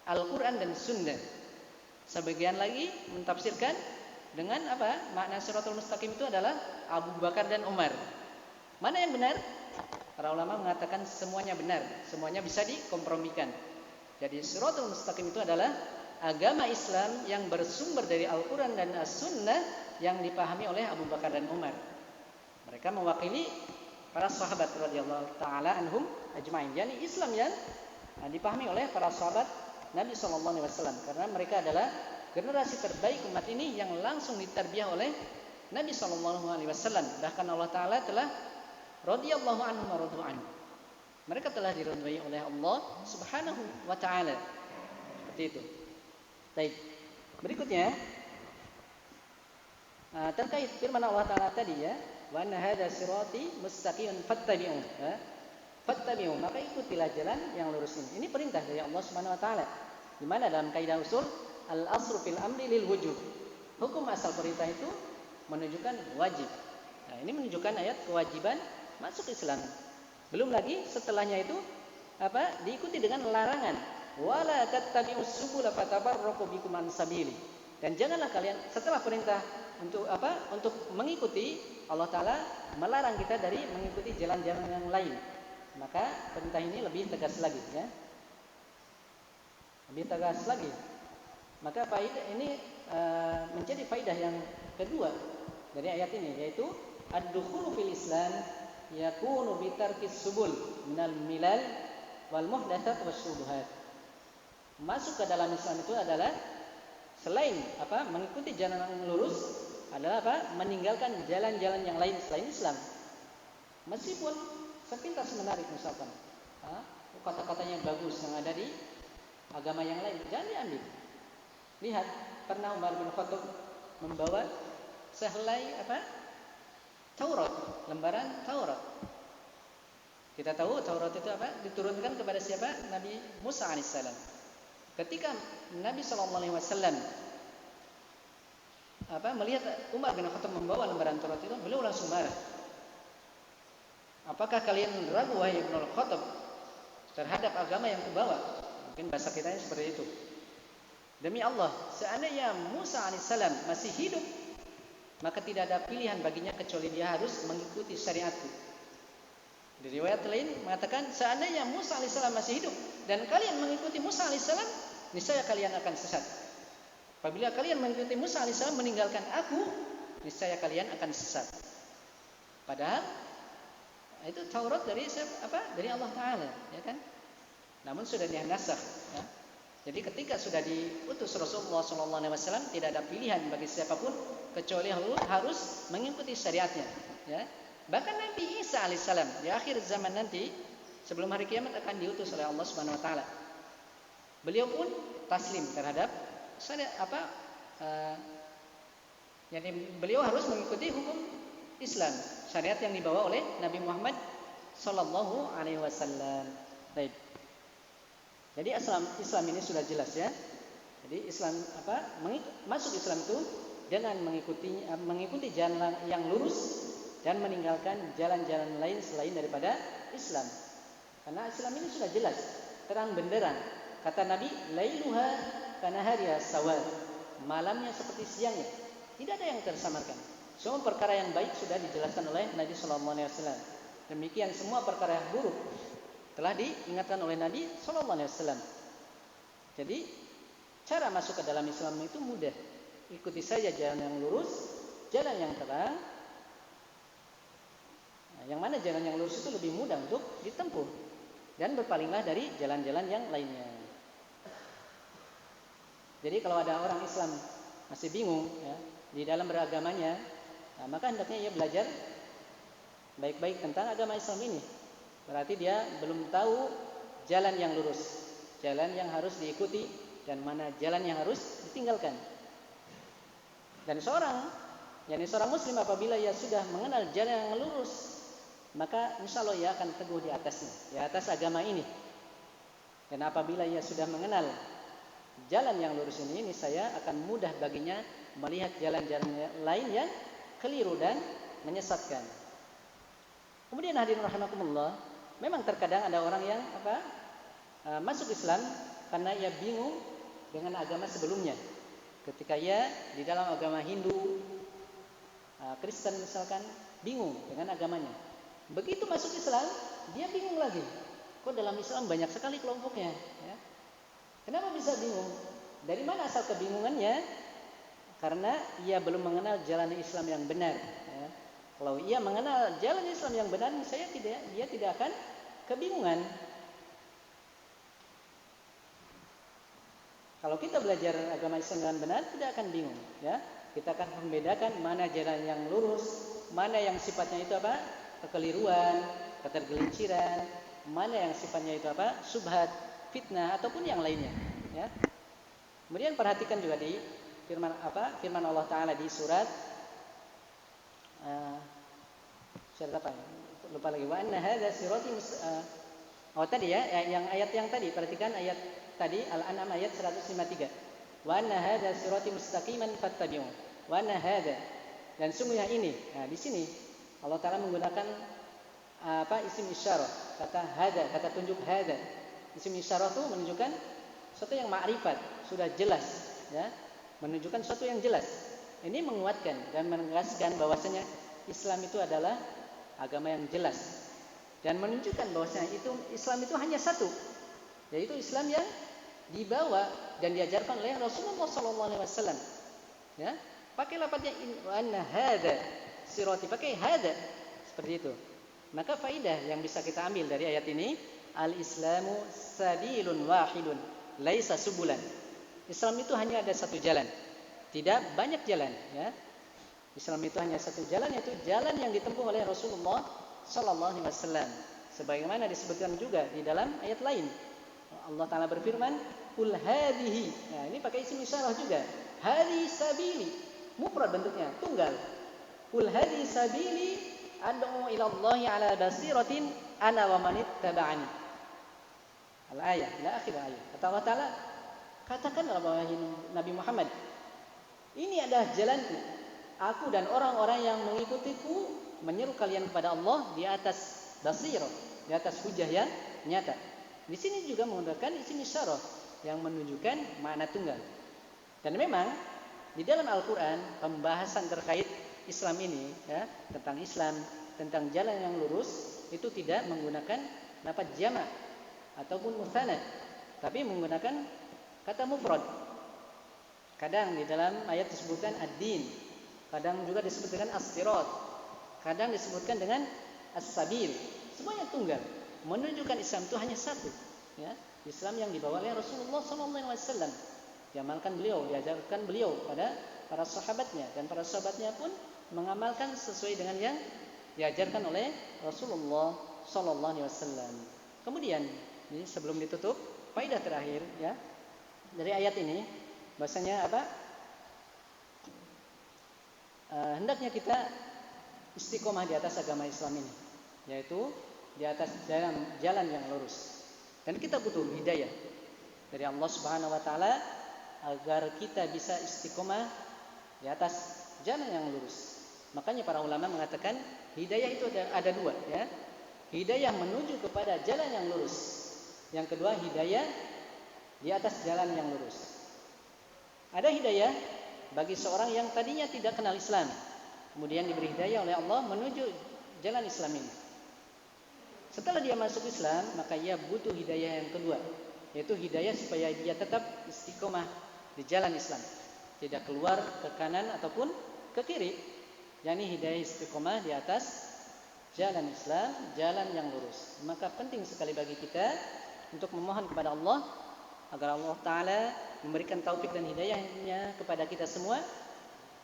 Al-Quran dan Sunnah. Sebagian lagi mentafsirkan dengan makna siratal mustaqim itu adalah Abu Bakar dan Umar. Mana yang benar? Para ulama mengatakan semuanya benar, semuanya bisa dikompromikan. Jadi siratal mustaqim itu adalah agama Islam yang bersumber dari Al-Quran dan As-Sunnah yang dipahami oleh Abu Bakar dan Umar. Mereka mewakili para sahabat radhiyallahu taala anhum ajma'in. Yani Islam yang dipahami oleh para sahabat Nabi sallallahu alaihi wasallam, karena mereka adalah generasi terbaik umat ini yang langsung ditarbiyah oleh Nabi sallallahu alaihi wasallam. Bahkan Allah taala telah radhiyallahu anhum wa radu anhu. Mereka telah diridhai oleh Allah Subhanahu wa taala. Seperti itu. Baik. Berikutnya terkait firman Allah Taala tadi, ya, wa anna hadza sirati mustaqiman fattabi'u, ya. Fattabi'u, maka ikutilah jalan yang lurus ini. Ini perintah dari Allah Subhanahu wa taala. Di mana dalam kaidah usul al-asru fil amri lil wujub. Hukum asal perintah itu menunjukkan wajib. Nah, ini menunjukkan ayat kewajiban masuk Islam. Belum lagi setelahnya itu diikuti dengan larangan, wala tattabi'us subula fatafarraqu bikum an sabili. Dan janganlah kalian, setelah perintah untuk mengikuti, Allah Ta'ala melarang kita dari mengikuti jalan-jalan yang lain. Maka perintah ini lebih tegas lagi, ya. Lebih tegas lagi. Maka faidah ini menjadi faidah yang kedua dari ayat ini, yaitu ad-dukhulu fil Islam yakunu bi tarkis subul minal milal wal muhdatsat wasyubuhat. Masuk ke dalam Islam itu adalah selain mengikuti jalan yang lurus adalah meninggalkan jalan-jalan yang lain selain Islam. Meskipun sepintas menarik misalkan kata-katanya bagus yang ada di agama yang lain, jangan diambil. Lihat, pernah Umar bin Khattab membawa sehelai Taurat, lembaran Taurat. Kita tahu Taurat itu diturunkan kepada siapa? Nabi Musa alaihissalam. Ketika Nabi SAW melihat Umar bin Khattab membawa lembaran Taurat itu, beliau langsung marah. Apakah kalian ragu wahai Ibnu Khattab terhadap agama yang kubawa? Mungkin bahasa kita seperti itu. Demi Allah, seandainya Musa alaihissalam masih hidup, maka tidak ada pilihan baginya kecuali dia harus mengikuti syariatku. Di riwayat lain mengatakan, seandainya Musa alaihissalam masih hidup dan kalian mengikuti Musa alaihissalam, niscaya kalian akan sesat. Apabila kalian mengikuti Musa alaihissalam meninggalkan aku, niscaya kalian akan sesat. Padahal itu Taurat dari dari Allah Taala, ya kan? Namun sudah dinasakh, ya. Jadi ketika sudah diutus Rasulullah SAW, tidak ada pilihan bagi siapapun kecuali harus mengikuti syariatnya. Ya. Bahkan Nabi Isa alaihissalam di akhir zaman nanti, sebelum hari kiamat akan diutus oleh Allah Subhanahu Wa Taala. Beliau pun taslim terhadap syariat beliau harus mengikuti hukum Islam, syariat yang dibawa oleh Nabi Muhammad Sallallahu Alaihi Wasallam. Baik. Jadi Islam ini sudah jelas ya. Jadi Islam masuk Islam itu dengan mengikuti jalan yang lurus dan meninggalkan jalan-jalan lain selain daripada Islam. Karena Islam ini sudah jelas, terang benderang. Kata Nabi, lailuha kanahariha sawa. Malamnya seperti siangnya. Tidak ada yang tersamarkan. Semua perkara yang baik sudah dijelaskan oleh Nabi sallallahu alaihi wasallam. Demikian semua perkara yang buruk telah diingatkan oleh Nabi sallallahu alaihi wasallam. Jadi cara masuk ke dalam Islam itu mudah. Ikuti saja jalan yang lurus, jalan yang terang. Nah, yang mana jalan yang lurus itu lebih mudah untuk ditempuh dan berpalinglah dari jalan-jalan yang lainnya. Jadi kalau ada orang Islam masih bingung ya, di dalam beragamanya, nah, maka hendaknya ia belajar baik-baik tentang agama Islam ini. Berarti dia belum tahu jalan yang lurus, jalan yang harus diikuti dan mana jalan yang harus ditinggalkan. Dan seorang muslim apabila ia sudah mengenal jalan yang lurus, maka insya Allah ia akan teguh di atasnya, di atas agama ini. Dan apabila ia sudah mengenal jalan yang lurus ini saya akan mudah baginya melihat jalan-jalan lain yang keliru dan menyesatkan. Kemudian hadirin rahimakumullah, memang terkadang ada orang yang masuk Islam karena ia bingung dengan agama sebelumnya. Ketika ia di dalam agama Hindu, Kristen misalkan, bingung dengan agamanya. Begitu masuk Islam, dia bingung lagi. Kok dalam Islam banyak sekali kelompoknya? Ya. Kenapa bisa bingung? Dari mana asal kebingungannya? Karena ia belum mengenal jalan Islam yang benar. Ya. Kalau ia mengenal jalan Islam yang benar, dia tidak akan kebingungan. Kalau kita belajar agama Islam dengan benar, tidak akan bingung. Ya. Kita akan membedakan mana jalan yang lurus, mana yang sifatnya itu kekeliruan, ketergelinciran, mana yang sifatnya itu subhat, fitnah ataupun yang lainnya. Ya. Kemudian perhatikan juga di firman Allah Taala di surat lupa lagi. Wa anna hadza sirati tadi ya, yang ayat yang tadi, perhatikan ayat tadi Al-An'am ayat 153. Wa anna hadza sirati mustaqiman fattabi'u. Wa anna hadza, dan sungguhnya ini. Nah, di sini Allah Taala menggunakan isim isyarah, kata hadza, kata tunjuk hadza. Isim isyarah itu menunjukkan sesuatu yang ma'rifat, sudah jelas, ya. Menunjukkan sesuatu yang jelas. Ini menguatkan dan menegaskan bahwasanya Islam itu adalah agama yang jelas dan menunjukkan bahwasanya Islam itu hanya satu, yaitu Islam yang dibawa dan diajarkan oleh Rasulullah SAW. Ya, pakai lafadznya inna hada sirati, pakai hada seperti itu. Maka faidah yang bisa kita ambil dari ayat ini, al-Islamu sabilun wahidun, laisa subulan. Islam itu hanya ada satu jalan, tidak banyak jalan. Ya. Islam itu hanya satu jalan, yaitu jalan yang ditempuh oleh Rasulullah Sallallahu Alaihi Wasallam. Sebagaimana disebutkan juga di dalam ayat lain, Allah Taala berfirman, "Qul hadhihi." Nah, ini pakai isim isyarah juga. Hadhihi sabili, mufrad bentuknya, tunggal. "Qul hadhihi sabili ad'u ila Allah ala basiratin ana wa man ittaba'ani." Al-ayah, ila akhir ayat. Kata Allah Taala, katakanlah wahai Nabi Muhammad, ini adalah jalanku. Aku dan orang-orang yang mengikutiku menyeru kalian kepada Allah di atas basirah, di atas hujah yang nyata. Di sini juga menggunakan isim isyarah yang menunjukkan makna tunggal. Dan memang di dalam Al-Quran pembahasan terkait Islam ini, ya, tentang Islam, tentang jalan yang lurus, itu tidak menggunakan lafaz jamak ataupun mutsanna, tapi menggunakan kata mufrad. Kadang di dalam ayat disebutkan ad-din, kadang juga disebutkan as-sirat, kadang disebutkan dengan as-sabil. Semuanya tunggal, menunjukkan Islam itu hanya satu, ya. Islam yang dibawa oleh Rasulullah SAW, diamalkan beliau, diajarkan beliau pada para sahabatnya, dan para sahabatnya pun mengamalkan sesuai dengan yang diajarkan oleh Rasulullah SAW. Kemudian, ini sebelum ditutup, faedah terakhir, ya, dari ayat ini, bahasanya apa? Hendaknya kita istiqomah di atas agama Islam ini, yaitu di atas jalan yang lurus. Dan kita butuh hidayah dari Allah Subhanahu wa taala agar kita bisa istiqomah di atas jalan yang lurus. Makanya para ulama mengatakan hidayah itu ada dua, ya. Hidayah menuju kepada jalan yang lurus. Yang kedua, hidayah di atas jalan yang lurus. Ada hidayah bagi seorang yang tadinya tidak kenal Islam, kemudian diberi hidayah oleh Allah menuju jalan Islam ini. Setelah dia masuk Islam, maka ia butuh hidayah yang kedua, yaitu hidayah supaya dia tetap istiqomah di jalan Islam, tidak keluar ke kanan ataupun ke kiri, yakni hidayah istiqomah di atas jalan Islam, jalan yang lurus. Maka penting sekali bagi kita untuk memohon kepada Allah agar Allah Ta'ala memberikan taufik dan hidayahnya kepada kita semua,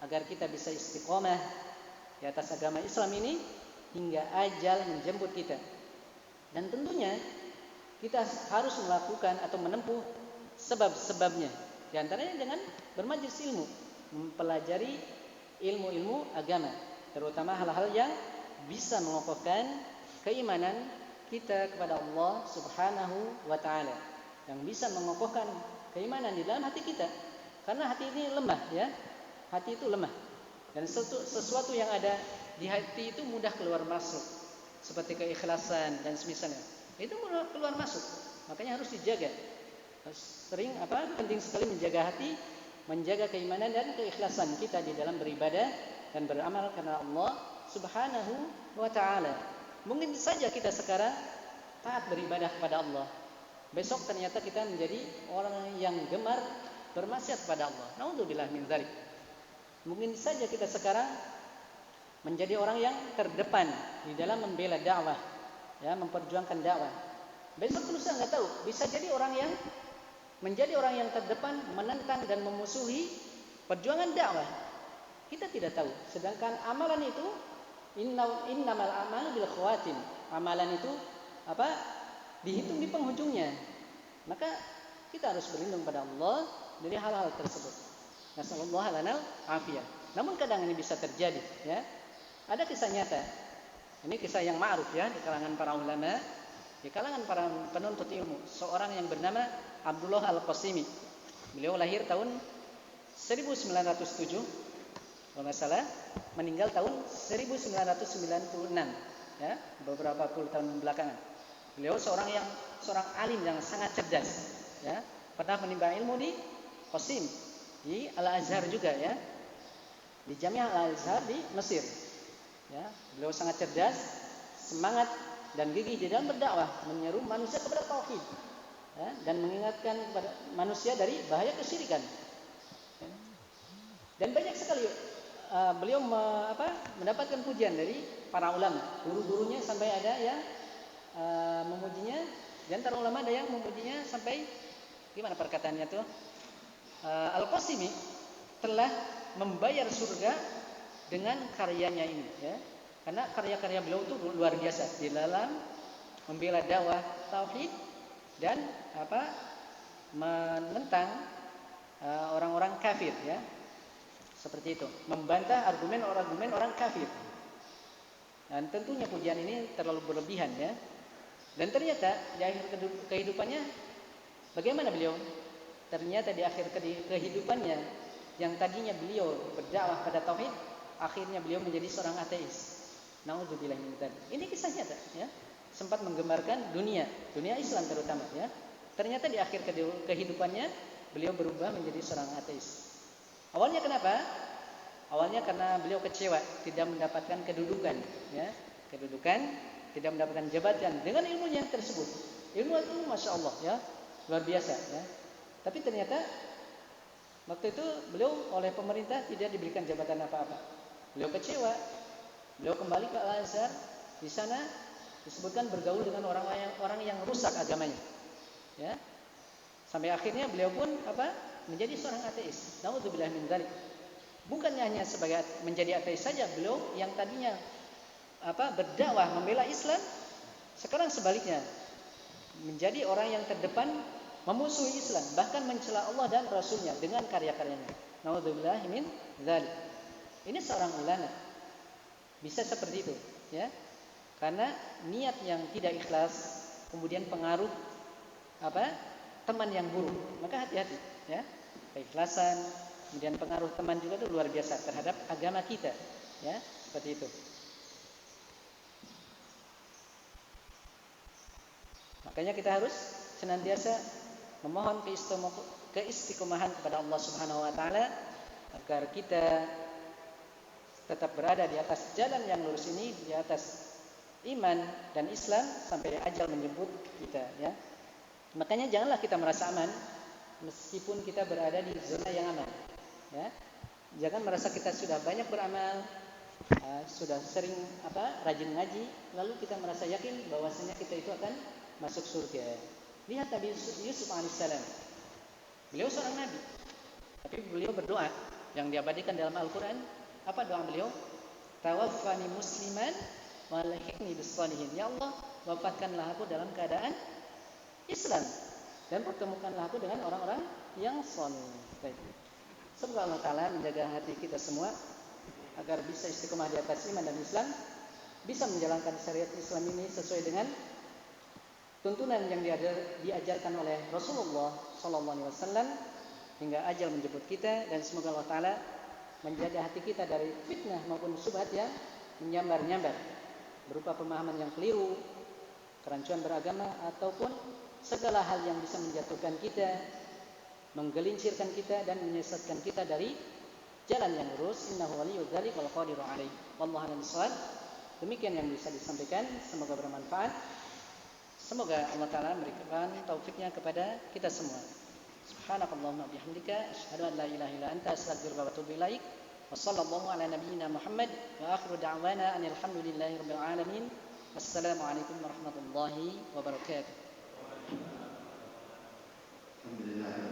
agar kita bisa istiqomah di atas agama Islam ini hingga ajal menjemput kita. Dan tentunya kita harus melakukan atau menempuh sebab-sebabnya, di antaranya dengan bermajelis ilmu, mempelajari ilmu-ilmu agama, terutama hal-hal yang bisa mengokohkan keimanan kita kepada Allah Subhanahu wa taala, yang bisa mengokohkan keimanan di dalam hati kita. Karena hati ini lemah, ya. Hati itu lemah. Dan sesuatu yang ada di hati itu mudah keluar masuk, seperti keikhlasan dan semisalnya. Itu mudah keluar masuk. Makanya harus dijaga. Penting sekali menjaga hati, menjaga keimanan dan keikhlasan kita di dalam beribadah dan beramal karena Allah Subhanahu wa taala. Mungkin saja kita sekarang taat beribadah kepada Allah, besok ternyata kita menjadi orang yang gemar bermaksiat kepada Allah. Naudzubillah min dzalik. Mungkin saja kita sekarang menjadi orang yang terdepan di dalam membela dakwah, ya, memperjuangkan dakwah. Besok lusa nggak tahu, bisa jadi orang yang menjadi orang yang terdepan menentang dan memusuhi perjuangan dakwah. Kita tidak tahu. Sedangkan amalan itu innamal a'malu bil khawatim. Amalan itu dihitung di penghujungnya. Maka kita harus berlindung pada Allah dari hal-hal tersebut. Nasallallahu lana afiyah. Namun kadang ini bisa terjadi, ya. Ada kisah nyata. Ini kisah yang ma'ruf, ya, di kalangan para ulama, di kalangan para penuntut ilmu. Seorang yang bernama Abdullah Al-Qasimi. Beliau lahir tahun 1907, kalau nggak salah, meninggal tahun 1996, ya, beberapa puluh tahun belakangan. Beliau seorang alim yang sangat cerdas, ya, pernah menimba ilmu di Qasim, di Al-Azhar juga, ya, di Jamiah Al-Azhar di Mesir, ya. Beliau sangat cerdas, semangat dan gigih di dalam berdakwah, menyeru manusia kepada tauhid, ya, dan mengingatkan kepada manusia dari bahaya kesyirikan. Dan banyak sekali beliau mendapatkan pujian dari para ulama, guru-gurunya, sampai ada yang memujinya. Di antara ulama ada yang memujinya sampai gimana perkataannya tuh? Al-Qasimi telah membayar surga dengan karyanya ini, ya. Karena karya-karya beliau itu luar biasa di dalam membela dakwah tauhid dan menentang orang-orang kafir, ya. Seperti itu, membantah argumen orang kafir. Dan tentunya pujian ini terlalu berlebihan, ya. Dan ternyata di akhir kehidupannya bagaimana beliau? Ternyata di akhir kehidupannya yang tadinya beliau berdakwah pada tauhid, akhirnya beliau menjadi seorang ateis. Nauzubillah min dzalik. Ini kisah nyata, ya. Sempat menggemarkan dunia Islam terutama, ya. Ternyata di akhir kehidupannya beliau berubah menjadi seorang ateis. Awalnya kenapa? Awalnya karena beliau kecewa tidak mendapatkan kedudukan, ya. Tidak mendapatkan jabatan dengan ilmunya tersebut. Ilmu itu Masya Allah, ya, luar biasa, ya. Tapi ternyata waktu itu beliau oleh pemerintah tidak diberikan jabatan apa-apa. Beliau kecewa. Beliau kembali ke Al-Azhar. Di sana disebutkan bergaul dengan orang yang rusak agamanya, ya. Sampai akhirnya beliau pun menjadi seorang ateis. Nauzubillah min dzalik. Bukannya hanya sebagai menjadi ateis saja, beliau yang tadinya berdakwah membela Islam, sekarang sebaliknya menjadi orang yang terdepan memusuhi Islam, bahkan mencela Allah dan Rasulnya dengan karya-karyanya. Nauzubillah min dzalik. Ini seorang ulama bisa seperti itu, ya. Karena niat yang tidak ikhlas, kemudian pengaruh teman yang buruk. Maka hati-hati, ya. Keikhlasan, kemudian pengaruh teman juga itu luar biasa terhadap agama kita, ya. Seperti itu. Makanya kita harus senantiasa memohon keistiqomahan kepada Allah Subhanahu wa taala agar kita tetap berada di atas jalan yang lurus ini, di atas iman dan Islam sampai ajal menjemput kita, ya. Makanya janganlah kita merasa aman meskipun kita berada di zona yang aman, ya. Jangan merasa kita sudah banyak beramal, sudah sering rajin ngaji, lalu kita merasa yakin bahwasanya kita itu akan masuk surga. Lihat Nabi Yusuf alaihissalam. Beliau seorang nabi, tapi beliau berdoa yang diabadikan dalam Al-Quran. Apa doa beliau? Tawaffani musliman wa alhiqni bis shalihin. Ya Allah, wafatkanlah aku dalam keadaan Islam dan pertemukanlah aku dengan orang-orang yang saleh. Semoga Allah Ta'ala menjaga hati kita semua agar bisa istiqomah di atas iman dan Islam, bisa menjalankan syariat Islam ini sesuai dengan tuntunan yang diajarkan oleh Rasulullah SAW hingga ajal menjemput kita. Dan semoga Allah Ta'ala menjaga hati kita dari fitnah maupun syubhat yang menyambar-nyambar berupa pemahaman yang keliru, kerancuan beragama, ataupun segala hal yang bisa menjatuhkan kita, menggelincirkan kita dan menyesatkan kita dari jalan yang lurus. Innahu waliyyu dzalik wal qadiru alaihi. Wallahu a'lam bishawab. Demikian yang bisa disampaikan, semoga bermanfaat. Semoga Allah Ta'ala memberikan taufiknya kepada kita semua. Subhanakallahumma bihamdika asyhadu an la ilaha illa anta astaghfiruka wa atubu ilaik. Wa sallallahu ala nabiyyina Muhammad wa akhiru da'wana anil hamdulillahi rabbil alamin. Wassalamu alaikum warahmatullahi wabarakatuh. Alhamdulillah.